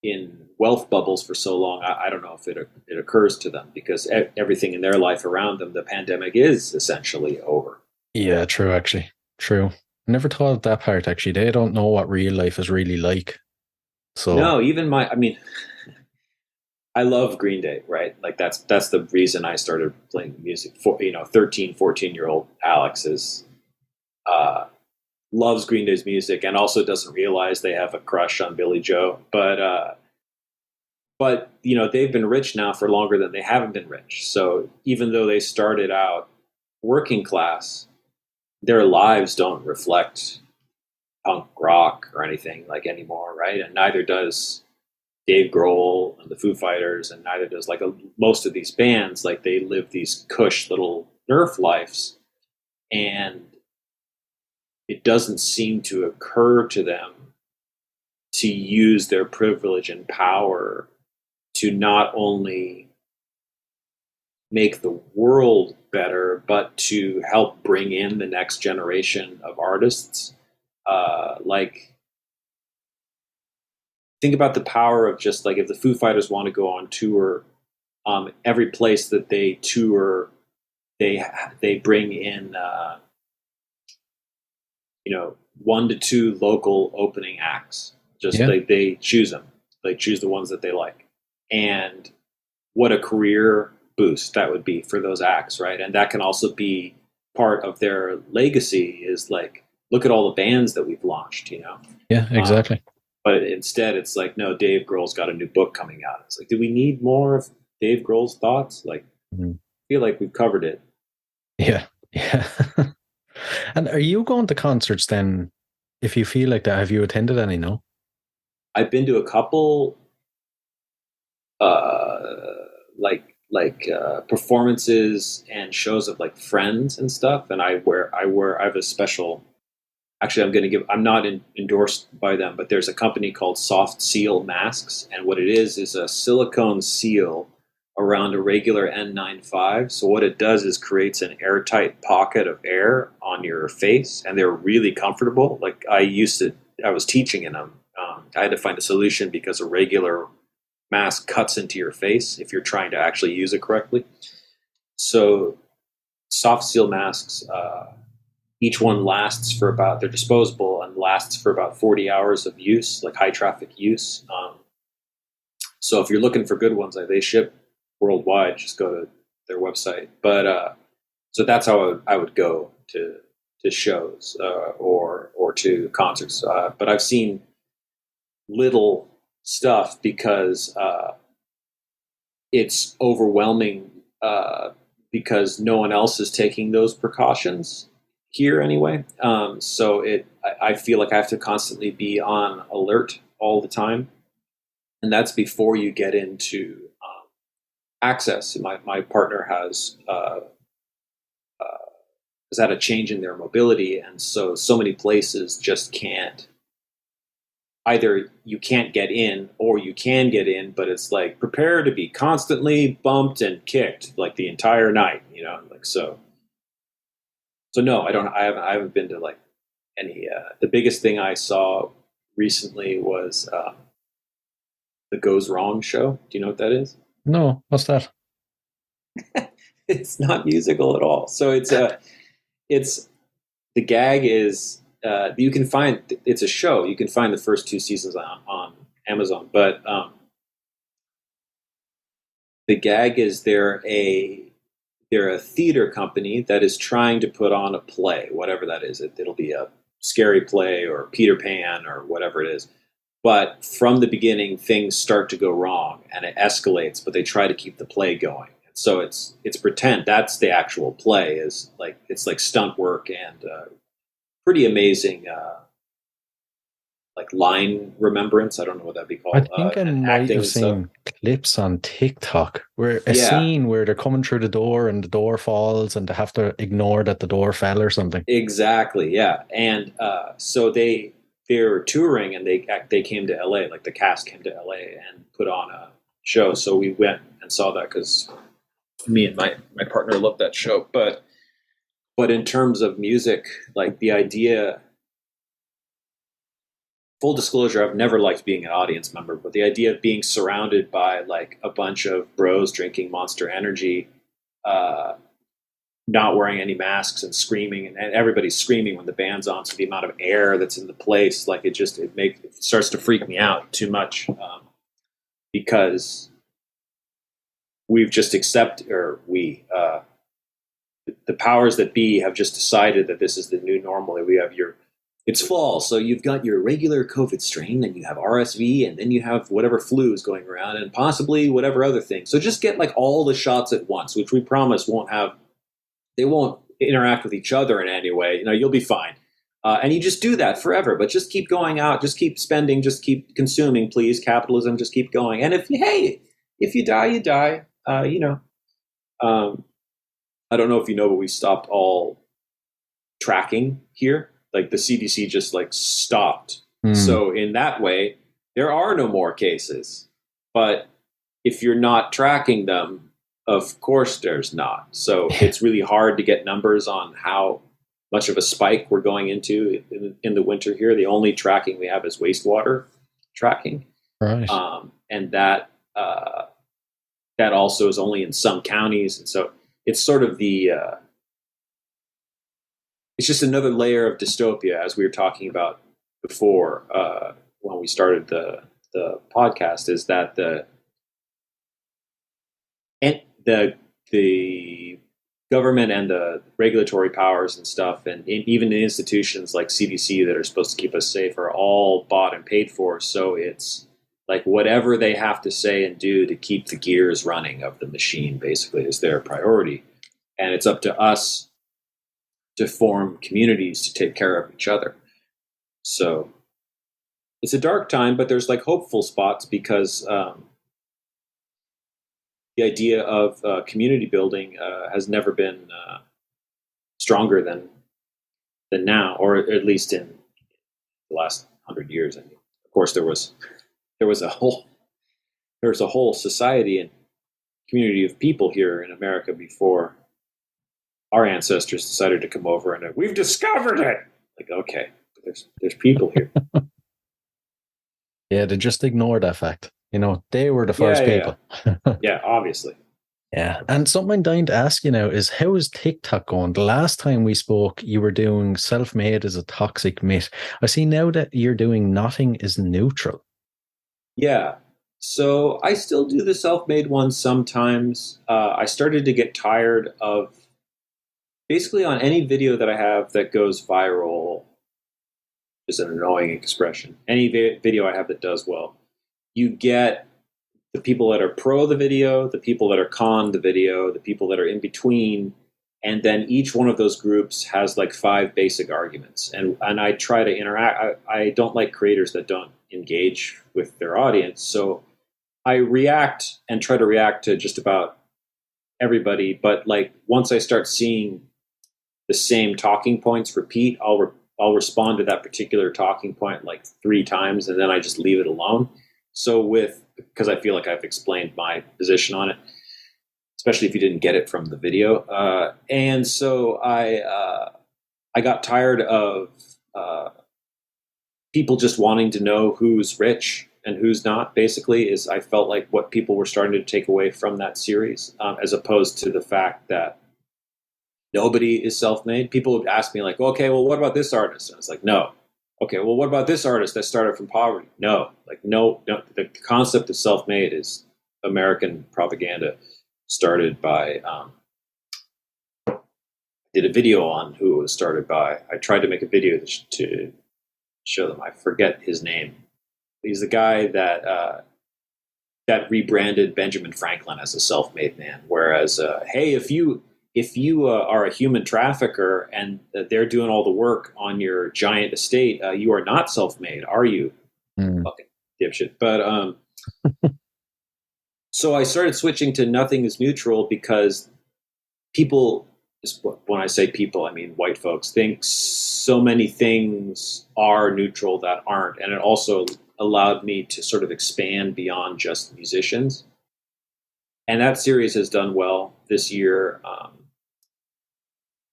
in wealth bubbles for so long. I don't know if it occurs to them because everything in their life around them, the pandemic is essentially over. Yeah, true, actually. True. I never thought of that part, actually. They don't know what real life is really like. So no, even I love Green Day, right? Like that's the reason I started playing music. 13, 14-year-old Alex loves Green Day's music and also doesn't realize they have a crush on Billy Joe. But they've been rich now for longer than they haven't been rich. So even though they started out working class, their lives don't reflect punk rock or anything like anymore, right? And neither does Dave Grohl and the Foo Fighters, and neither does most of these bands. Like, they live these cush little nerf lives, and it doesn't seem to occur to them to use their privilege and power to not only make the world better, but to help bring in the next generation of artists. Think about the power of just like, if the Foo Fighters want to go on tour, every place that they tour, they bring in 1 to 2 local opening acts. They choose them. They choose the ones that they like, and what a career boost that would be for those acts, right? And that can also be part of their legacy. Is like, look at all the bands that we've launched. Yeah, exactly. But instead, it's like, no, Dave Grohl's got a new book coming out. It's like, do we need more of Dave Grohl's thoughts? Like, I feel like we've covered it. Yeah. And are you going to concerts then? If you feel like that, have you attended any? No. I've been to a couple, performances and shows of like friends and stuff. And I have a special. Actually, I'm not endorsed by them, but there's a company called Soft Seal Masks. And what it is a silicone seal around a regular N95. So what it does is creates an airtight pocket of air on your face. And they're really comfortable. Like, I was teaching in them. I had to find a solution because a regular mask cuts into your face if you're trying to actually use it correctly. So Soft Seal masks, each one they're disposable and lasts for about 40 hours of use, like high traffic use. So if you're looking for good ones, they ship worldwide. Just go to their website. But so that's how I would go to shows or to concerts. But I've seen little stuff because it's overwhelming because no one else is taking those precautions. here anyway. So I feel like I have to constantly be on alert all the time, and that's before you get into access. My partner has had a change in their mobility, and so many places just can't. Either you can't get in, or you can get in, but it's like prepare to be constantly bumped and kicked like the entire night, like so. So no, I haven't been to like any. The biggest thing I saw recently was the Goes Wrong show. Do you know what that is? No, what's that? It's not musical at all. So it's the gag is you can find it's a show. You can find the first 2 seasons on Amazon, but the gag is they're a theater company that is trying to put on a play, whatever that is. It'll be a scary play or Peter Pan or whatever it is. But from the beginning, things start to go wrong and it escalates, but they try to keep the play going. So it's pretend. That's the actual play. It's like stunt work and pretty amazing like line remembrance. I don't know what that'd be called. I think I might have seen clips on TikTok where a scene where they're coming through the door and the door falls and they have to ignore that the door fell or something. Exactly, yeah. And so they're touring and they came to LA, like the cast came to LA and put on a show. So we went and saw that because me and my partner loved that show. But in terms of music, like the idea, full disclosure, I've never liked being an audience member, but the idea of being surrounded by like a bunch of bros drinking Monster Energy, not wearing any masks and screaming, and everybody's screaming when the band's on. So the amount of air that's in the place, like it starts to freak me out too much, because we've just the powers that be have just decided that this is the new normal. We have it's fall, so you've got your regular COVID strain, then you have RSV, and then you have whatever flu is going around, and possibly whatever other thing. So just get like all the shots at once, which we promise they won't interact with each other in any way. You'll be fine. And you just do that forever, but just keep going out, just keep spending, just keep consuming, please. Capitalism, just keep going. And if you die, you die. I don't know if you know, but we stopped all tracking here. Like the CDC just like stopped. So in that way, there are no more cases. But if you're not tracking them, of course there's not. So it's really hard to get numbers on how much of a spike we're going into in the winter here. The only tracking we have is wastewater tracking. Right. And that also is only in some counties. And so it's sort of it's just another layer of dystopia, as we were talking about before when we started the podcast, is that the government and the regulatory powers and stuff, and even the institutions like CDC that are supposed to keep us safe, are all bought and paid for. So it's like whatever they have to say and do to keep the gears running of the machine, basically, is their priority. And it's up to us to form communities to take care of each other. So it's a dark time, but there's like hopeful spots, because the idea of community building has never been stronger than now, or at least in the last 100 years. I mean, of course, there was a whole society and community of people here in America before our ancestors decided to come over, and we've discovered it. Like, okay, there's people here. Yeah, they just ignore that fact. They were the first people. Yeah, obviously. Yeah. And something I'm dying to ask you now is, how is TikTok going? The last time we spoke, you were doing self-made is a toxic myth. I see now that you're doing nothing is neutral. Yeah. So I still do the self-made ones sometimes. I started to get tired of basically on any video that I have that goes viral, is an annoying expression. Any video I have that does well, you get the people that are pro the video, the people that are con the video, the people that are in between, And then each one of those groups has like 5 basic arguments. And I try to interact. I don't like creators that don't engage with their audience. So I react and try to react to just about everybody. But like once I start seeing the same talking points repeat, I'll respond to that particular talking point like 3 times, and then I just leave it alone. So because I feel like I've explained my position on it, especially if you didn't get it from the video. And so I got tired of people just wanting to know who's rich and who's not. Basically, is I felt like what people were starting to take away from that series, as opposed to the fact that nobody is self-made. People would ask me like, okay, well, what about this artist? And I was like, no. Okay, well, what about this artist that started from poverty? No. Like, no. The concept of self-made is American propaganda started by, did a video on who it was started by. I tried to make a video to show them. I forget his name. He's the guy that rebranded Benjamin Franklin as a self-made man. Whereas, hey, if you are a human trafficker and they're doing all the work on your giant estate, you are not self-made, are you? Fucking dipshit. But so I started switching to nothing is neutral because people, when I say people, I mean white folks, think so many things are neutral that aren't. And it also allowed me to sort of expand beyond just musicians. And that series has done well this year.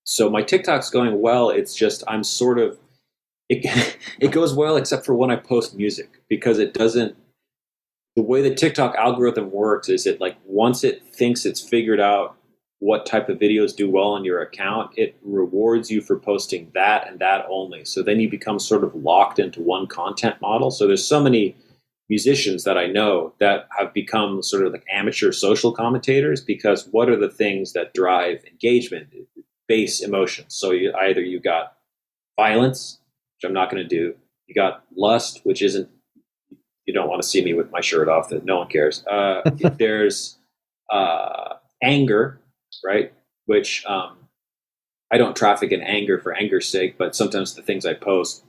So my TikTok's going well. It's just I'm sort of it goes well except for when I post music, because it doesn't. The way the TikTok algorithm works is it like once it thinks it's figured out what type of videos do well on your account, it rewards you for posting that and that only. So then you become sort of locked into one content model. So there's so many musicians that I know that have become sort of like amateur social commentators, because what are the things that drive engagement? Base emotions. So you got violence, which I'm not going to do. You got lust, which isn't, you don't want to see me with my shirt off, that no one cares. There's anger, right? Which I don't traffic in anger for anger's sake, but sometimes the things I post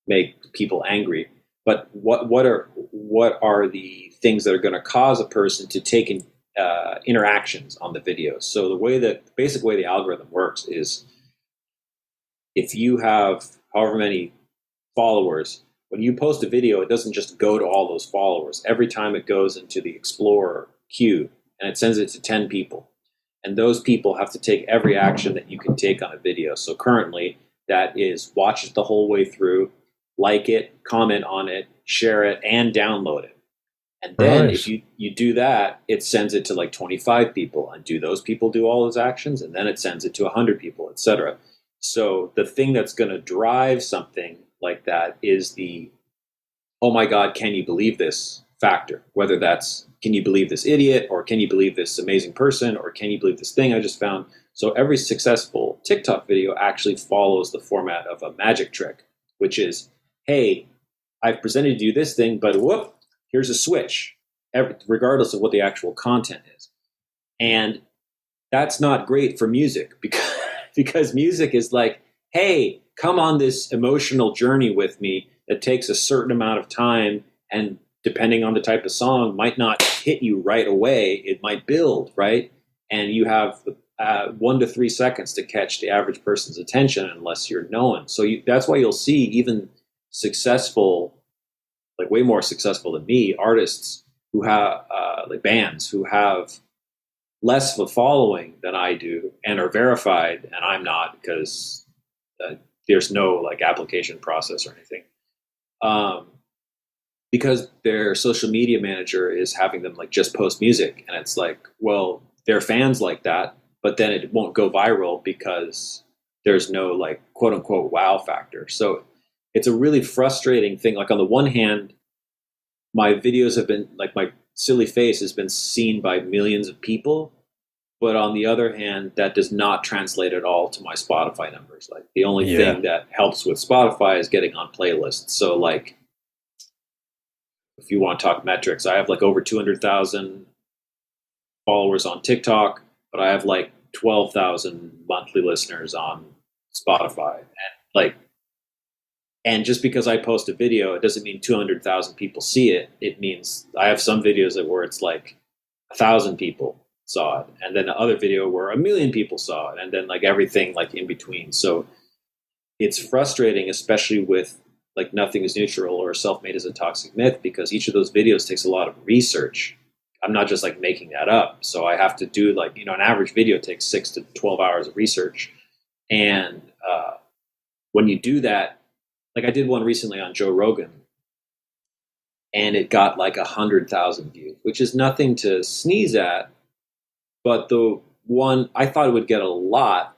make people angry. But what are the things that are going to cause a person to take in interactions on the videos? So the basic way the algorithm works is if you have however many followers, when you post a video, it doesn't just go to all those followers. Every time it goes into the Explorer queue and it sends it to 10 people. And those people have to take every action that you can take on a video. So currently that is watch it the whole way through, like it, comment on it, share it, and download it. And then if you do that, it sends it to like 25 people, and do those people do all those actions? And then it sends it to 100 people, etc. So the thing that's going to drive something like that is the, oh my God, can you believe this factor? Whether that's, can you believe this idiot, or can you believe this amazing person, or can you believe this thing I just found? So every successful TikTok video actually follows the format of a magic trick, which is, hey, I've presented you this thing, but whoop, here's a switch, regardless of what the actual content is. And that's not great for music, because music is like, hey, come on this emotional journey with me that takes a certain amount of time, and depending on the type of song, might not hit you right away. It might build, right? And you have 1 to 3 seconds to catch the average person's attention unless you're known. So that's why you'll see even successful, like way more successful than me, artists who have, like bands who have less of a following than I do and are verified, and I'm not, because there's no like application process or anything. Because their social media manager is having them like just post music, and it's like, well, they're fans like that, but then it won't go viral because there's no like quote unquote wow factor. So it's a really frustrating thing. Like on the one hand, my videos have been like, my silly face has been seen by millions of people, but on the other hand, that does not translate at all to my Spotify numbers. Like the only thing that helps with Spotify is getting on playlists. So like, if you want to talk metrics, I have like over 200,000 followers on TikTok, but I have like 12,000 monthly listeners on Spotify. And just because I post a video, it doesn't mean 200,000 people see it. It means I have some videos where it's like 1,000 people saw it, and then the other video where 1,000,000 people saw it, and then like everything like in between. So it's frustrating, especially with like Nothing is Neutral or Self-Made is a Toxic Myth, because each of those videos takes a lot of research. I'm not just like making that up. So I have to do like, an average video takes 6 to 12 hours of research. And when you do that, like I did one recently on Joe Rogan, and it got like 100,000 views, which is nothing to sneeze at. But the one, I thought it would get a lot.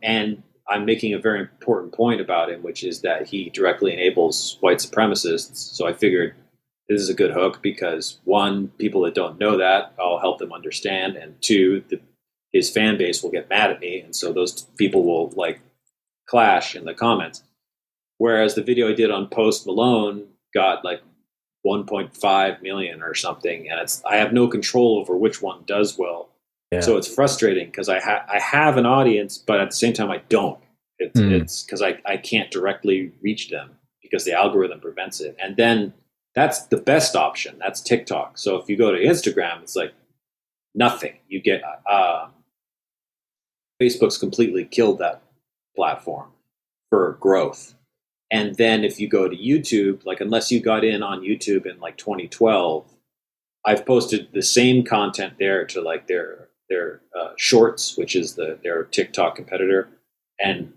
And I'm making a very important point about him, which is that he directly enables white supremacists. So I figured this is a good hook because, one, people that don't know that, I'll help them understand. And two, his fan base will get mad at me. And so those people will like clash in the comments. Whereas the video I did on Post Malone got like 1.5 million or something. And I have no control over which one does well. Yeah. So it's frustrating because I have an audience, but at the same time I don't. It's because I can't directly reach them because the algorithm prevents it. And then that's the best option. That's TikTok. So if you go to Instagram, it's like nothing. You get Facebook's completely killed that platform for growth. And then if you go to YouTube, like unless you got in on YouTube in like 2012, I've posted the same content there to like their Shorts, which is their TikTok competitor. And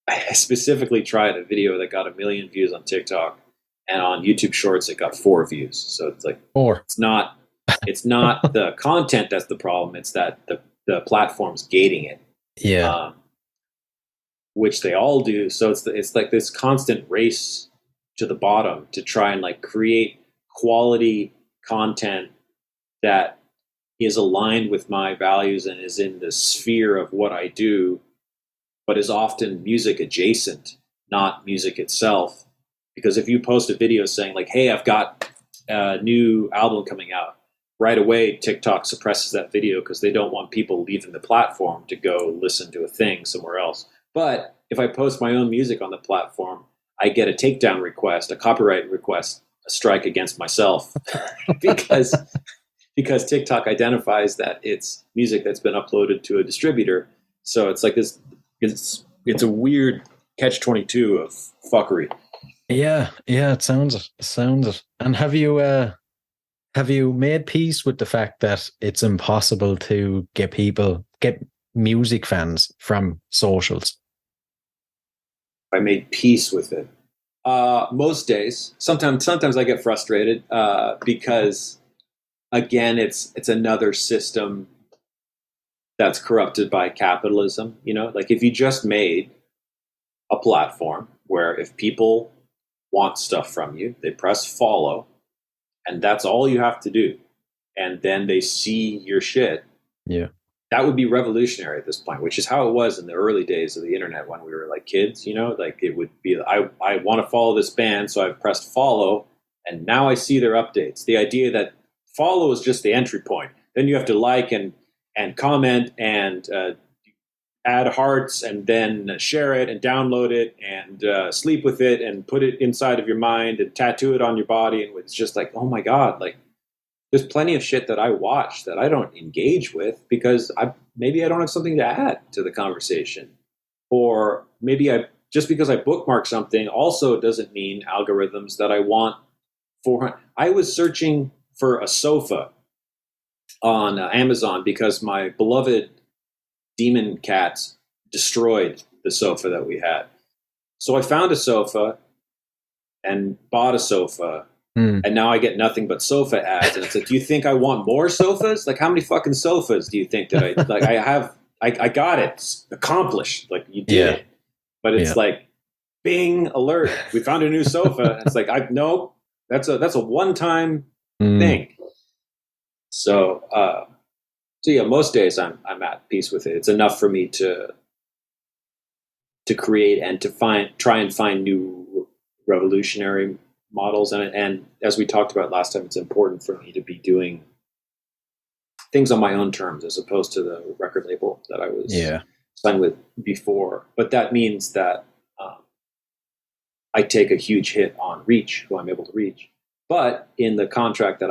I specifically tried a video that got 1 million views on TikTok, and on YouTube Shorts it got 4 views. So it's like 4. It's not the content that's the problem. It's that the platform's gating it. Yeah. Which they all do. So it's like this constant race to the bottom to try and like create quality content that is aligned with my values and is in the sphere of what I do, but is often music adjacent, not music itself. Because if you post a video saying like, hey, I've got a new album coming out, right away TikTok suppresses that video because they don't want people leaving the platform to go listen to a thing somewhere else. But if I post my own music on the platform, I get a takedown request, a copyright request, a strike against myself because TikTok identifies that it's music that's been uploaded to a distributor. So it's like this. It's a weird catch-22 of fuckery. Yeah, it sounds it. And have you made peace with the fact that it's impossible to get music fans from socials? I made peace with it. Most days. Sometimes I get frustrated because, again, it's another system that's corrupted by capitalism. Like if you just made a platform where if people want stuff from you, they press follow, and that's all you have to do, and then they see your shit. Yeah. That would be revolutionary at this point, which is how it was in the early days of the internet when we were like kids, like it would be, I want to follow this band, so I've pressed follow, and now I see their updates. The idea that follow is just the entry point. Then you have to like and comment and add hearts and then share it and download it and sleep with it and put it inside of your mind and tattoo it on your body. And it's just like, oh my God, like, there's plenty of shit that I watch that I don't engage with because maybe I don't have something to add to the conversation. Or maybe just because I bookmark something also doesn't mean algorithms that I want for. I was searching for a sofa on Amazon because my beloved demon cats destroyed the sofa that we had. So I found a sofa and bought a sofa. And now I get nothing but sofa ads. And it's like, do you think I want more sofas? Like, how many fucking sofas do you think that I like? I got it. It's accomplished. Like, you did it. But it's like, bing, alert. We found a new sofa. And it's like, no, that's a one-time thing. So yeah, most days I'm at peace with it. It's enough for me to create and to try and find new revolutionary models, and as we talked about last time, it's important for me to be doing things on my own terms as opposed to the record label that I was signed with before. But that means that I take a huge hit on reach, who I'm able to reach. But in the contract that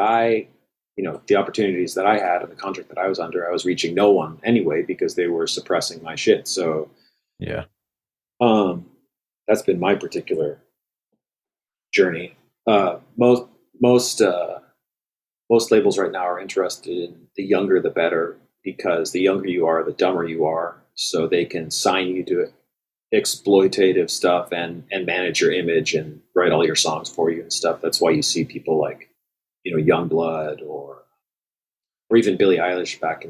the opportunities that I had and the contract that I was under, I was reaching no one anyway because they were suppressing my shit. So that's been my particular journey. Most labels right now are interested in the younger the better, because the younger you are, the dumber you are. So they can sign you to exploitative stuff and manage your image and write all your songs for you and stuff. That's why you see people like, Youngblood or even Billie Eilish back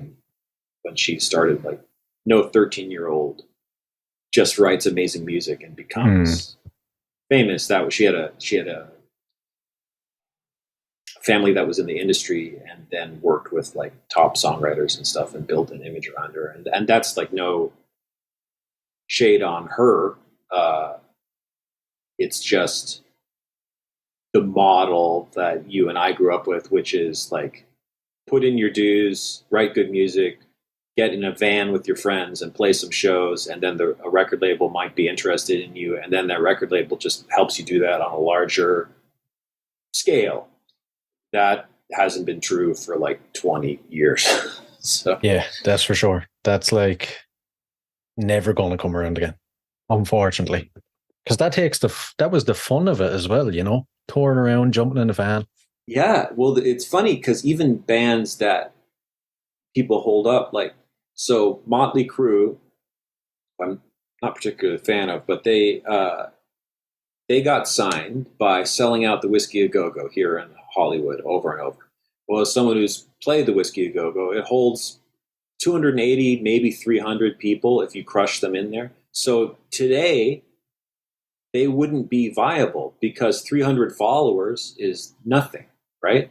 when she started, like, no 13-year-old just writes amazing music and becomes famous. She had a family that was in the industry and then worked with like top songwriters and stuff and built an image around her. And that's like no shade on her. It's just the model that you and I grew up with, which is like, put in your dues, write good music, get in a van with your friends and play some shows. And then a record label might be interested in you. And then that record label just helps you do that on a larger scale. That hasn't been true for like 20 years. So yeah, that's for sure. That's like never going to come around again, unfortunately. Because that was the fun of it as well, touring around, jumping in a van. Yeah, well, it's funny because even bands that people hold up, like, so Motley Crue, I'm not particularly a fan of, but they got signed by selling out the Whiskey A Go-Go here in Hollywood over and over. Well, as someone who's played the Whiskey A Go-Go, it holds 280, maybe 300 people if you crush them in there. So today, they wouldn't be viable because 300 followers is nothing, right?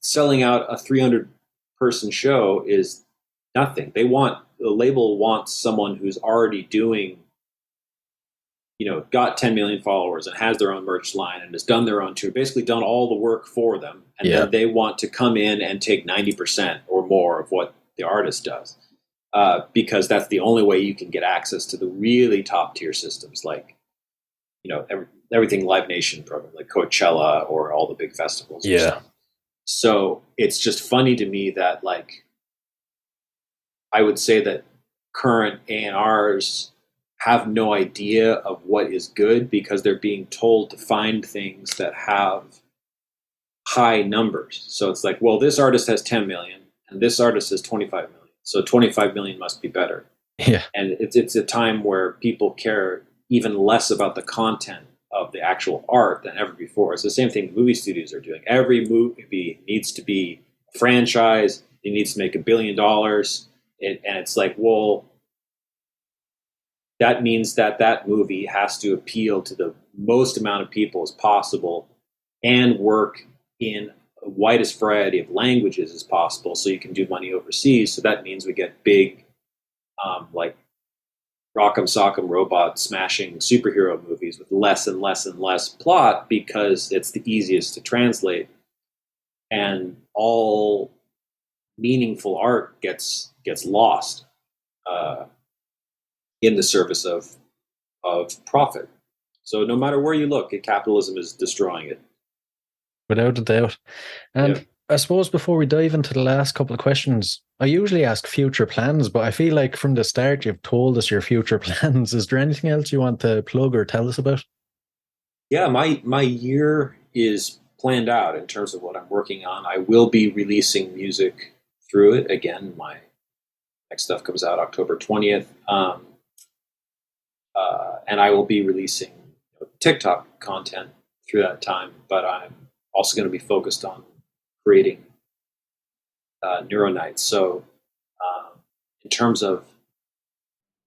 Selling out a 300-person show is nothing. The label wants someone who's already doing, got 10 million followers and has their own merch line and has done their own tour, basically done all the work for them. And then they want to come in and take 90% or more of what the artist does. Because that's the only way you can get access to the really top tier systems, like, everything Live Nation program, like Coachella or all the big festivals. Yeah. So it's just funny to me that, like, I would say that current A&Rs have no idea of what is good because they're being told to find things that have high numbers. So it's like, well, this artist has 10 million and this artist has 25 million. So 25 million must be better. Yeah. And it's a time where people care even less about the content of the actual art than ever before. It's the same thing movie studios are doing. Every movie needs to be a franchise. It needs to make $1 billion. And it's like, well, that means that movie has to appeal to the most amount of people as possible and work in the widest variety of languages as possible so you can do money overseas. So that means we get big, like Rock'em Sock'em Robot smashing superhero movies with less and less and less plot because it's the easiest to translate. And all meaningful art gets lost in the service of profit. So no matter where you look, capitalism is destroying it. Without a doubt. And I suppose before we dive into the last couple of questions, I usually ask future plans, but I feel like from the start you've told us your future plans. Is there anything else you want to plug or tell us about? Yeah, my year is planned out in terms of what I'm working on. I will be releasing music through it. Again, my next stuff comes out October 20th. And I will be releasing TikTok content through that time, but I'm also going to be focused on creating Neuro Nite. So in terms of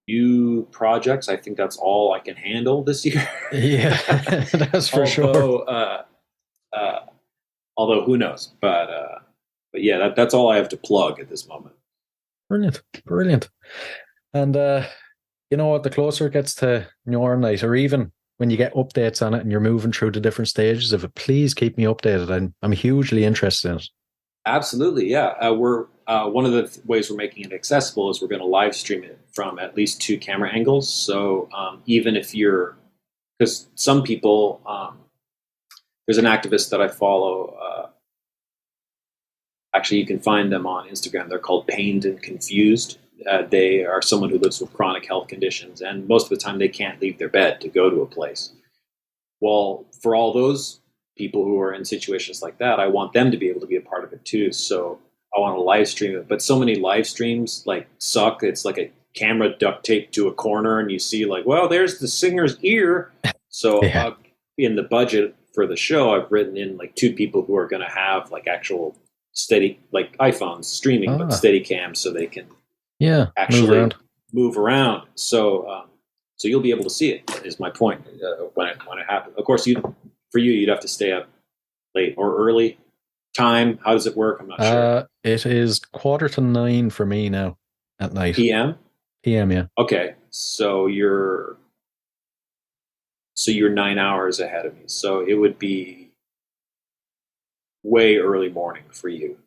new projects, I think that's all I can handle this year. Yeah, that's for sure. Although who knows? But yeah, that's all I have to plug at this moment. Brilliant. And you know what? The closer it gets to Neuro Nite, or even when you get updates on it and you're moving through the different stages of it, please keep me updated. I'm hugely interested in it. Absolutely, yeah. We're one of the ways we're making it accessible is we're going to live stream it from at least two camera angles. So even if you're, because some people, there's an activist that I follow. Actually, you can find them on Instagram. They're called Pained and Confused. They are someone who lives with chronic health conditions, and most of the time they can't leave their bed to go to a place. Well, for all those people who are in situations like that, I want them to be able to be a part of it too. So I want to live stream it. But so many live streams like suck. It's like a camera duct taped to a corner, and you see like, well, there's the singer's ear. So Yeah. in the budget for the show, I've written in like two people who are going to have like actual steady, like iPhones streaming, but steady cams, so they can Yeah. actually Move around. move around. So you'll be able to see it. Is my point when it happens. Of course, you'd have to stay up late or early. Time? How does it work? I'm not sure. It is 8:45 for me now at night. PM. PM, yeah. Okay, so you're 9 hours ahead of me. So it would be way early morning for you.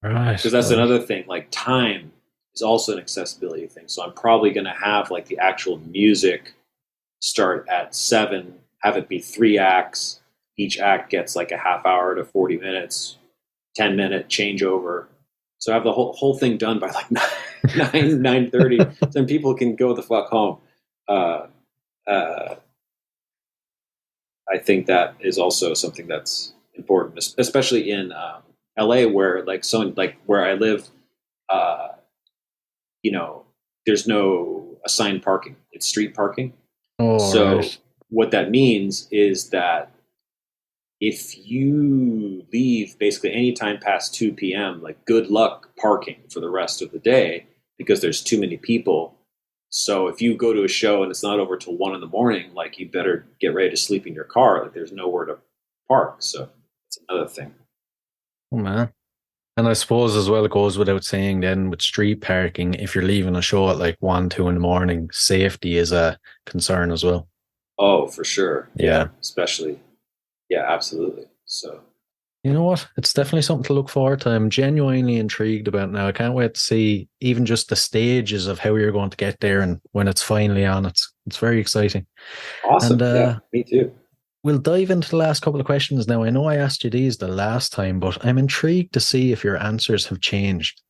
Right. Because that's another thing. Like time is also an accessibility thing. So I'm probably going to have like the actual music start at 7, have it be 3 acts. Each act gets like a half hour to 40 minutes, 10-minute changeover. So I have the whole thing done by like 9:30. Then people can go the fuck home. I think that is also something that's important, especially in LA, where where I live, there's no assigned parking. It's street parking. Oh, So right. what that means is that if you leave basically any time past 2 p.m., like good luck parking for the rest of the day because there's too many people. So if you go to a show and it's not over till 1 a.m, like you better get ready to sleep in your car. Like there's nowhere to park. So it's another thing. Oh, man. And I suppose as well, it goes without saying then with street parking, if you're leaving a show at like 1, 2 in the morning, safety is a concern as well. Oh, for sure. Yeah. Especially. Yeah, absolutely. So You know what? It's definitely something to look forward to. I'm genuinely intrigued about now. I can't wait to see even just the stages of how you're going to get there and when it's finally on. It's very exciting. awesome. And Yeah, me too. we'll dive into the last couple of questions now. I know I asked you these the last time, but I'm intrigued to see if your answers have changed.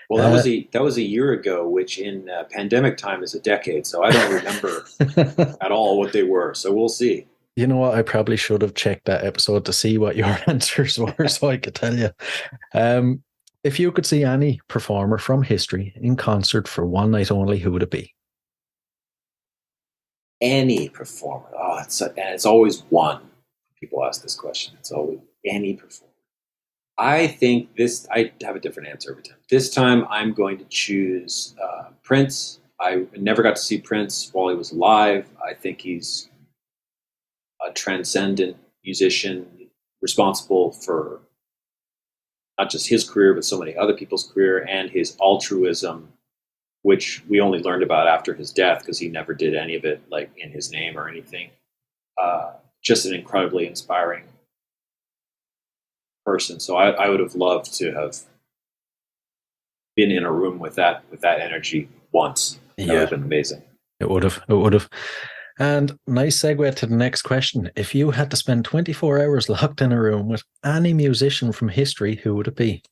Well, that was a year ago, which in pandemic time is a decade. So I don't remember at all what they were. So we'll see. You know what? I probably should have checked that episode to see what your answers were so I could tell you. If you could see any performer from history in concert for one night only, who would it be? Any performer. Oh, and it's always one. People ask this question. It's always any performer. I think I have a different answer every time. This time I'm going to choose Prince. I never got to see Prince while he was alive. I think he's a transcendent musician responsible for not just his career, but so many other people's career, and his altruism, which we only learned about after his death because he never did any of it like in his name or anything. Just an incredibly inspiring person. So I would have loved to have been in a room with that energy once. That would have been amazing. It would have. And nice segue to the next question. If you had to spend 24 hours locked in a room with any musician from history, who would it be?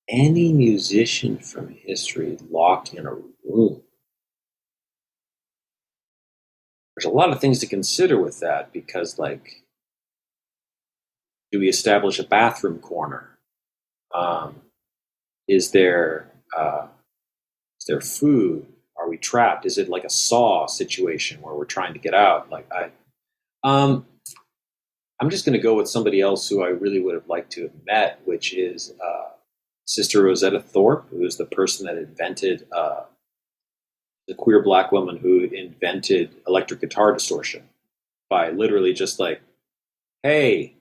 Any musician from history locked in a room. There's a lot of things to consider with that because, like, do we establish a bathroom corner? Is there food? Are we trapped? Is it like a Saw situation where we're trying to get out? I'm just going to go with somebody else who I really would have liked to have met, which is Sister Rosetta Thorpe, who is the person that invented the queer black woman who invented electric guitar distortion by literally just like, hey,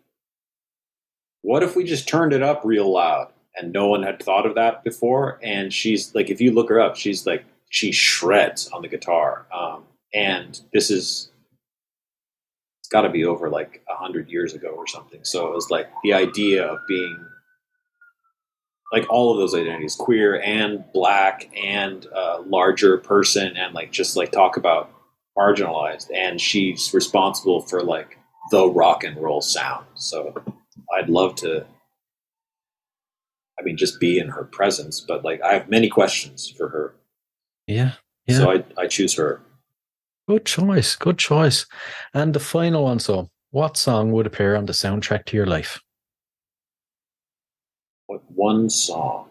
what if we just turned it up real loud? And no one had thought of that before. And she's like, if you look her up, she's like, she shreds on the guitar. And this is got to be over like 100 years ago or something. So it was like the idea of being like all of those identities, queer and black and larger person, and like just like talk about marginalized. And she's responsible for like the rock and roll sound. So I'd love to, I mean, just be in her presence. But like I have many questions for her. Yeah. So I choose her. Good choice. Good choice. And the final one. So, what song would appear on the soundtrack to your life? What one song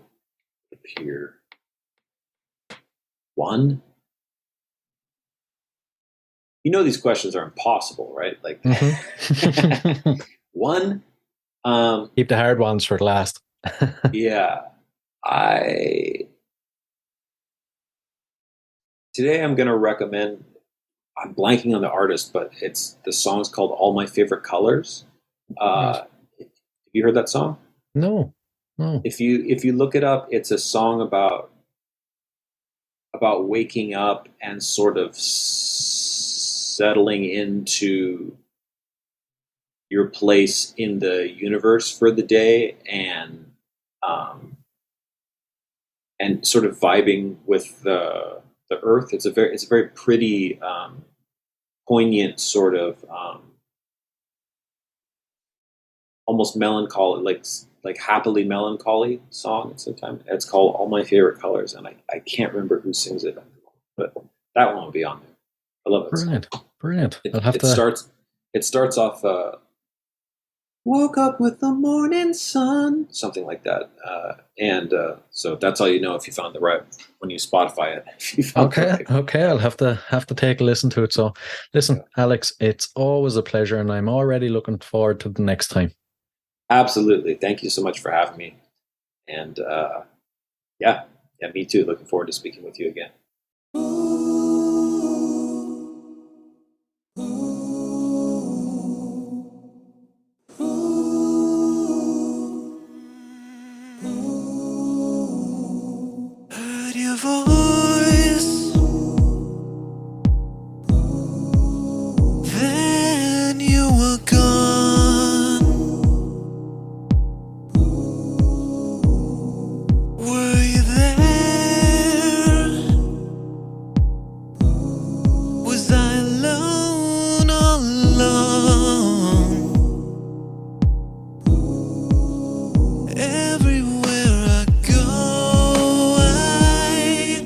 would appear? One? You know, these questions are impossible, right? Like one. Keep the hard ones for last. Yeah. Today I'm going to recommend, I'm blanking on the artist, but the song's called All My Favorite Colors. Have you heard that song? No. If you look it up, it's a song about waking up and sort of settling into your place in the universe for the day, and sort of vibing with the earth. It's a very pretty, poignant sort of almost melancholy, like happily melancholy song at some time. It's called All My Favorite Colors, and I can't remember who sings it, but that one will be on there. I love it. Brilliant. It starts off woke up with the morning sun, something like that. So that's all you know if you found the right, when you Spotify it. If you found Okay. I'll have to take a listen to it. So listen, yeah. Alex, it's always a pleasure, and I'm already looking forward to the next time. Absolutely. Thank you so much for having me. And yeah, me too. Looking forward to speaking with you again. Heard your voice, then you were gone. Were you there? Was I alone all along? Everywhere I go, I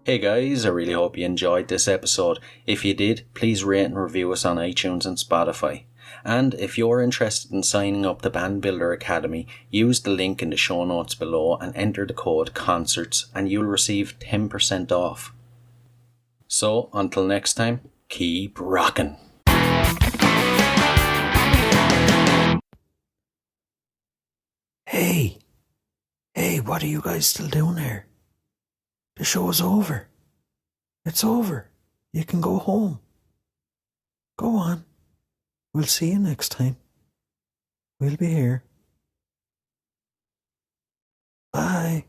Hey guys, I really hope you enjoyed this episode. If you did, please rate and review us on iTunes and Spotify. And if you're interested in signing up to Band Builder Academy, use the link in the show notes below and enter the code CONCERTS and you'll receive 10% off. So, until next time, keep rocking. Hey, what are you guys still doing here? The show's over. It's over. You can go home. Go on. We'll see you next time. We'll be here. Bye.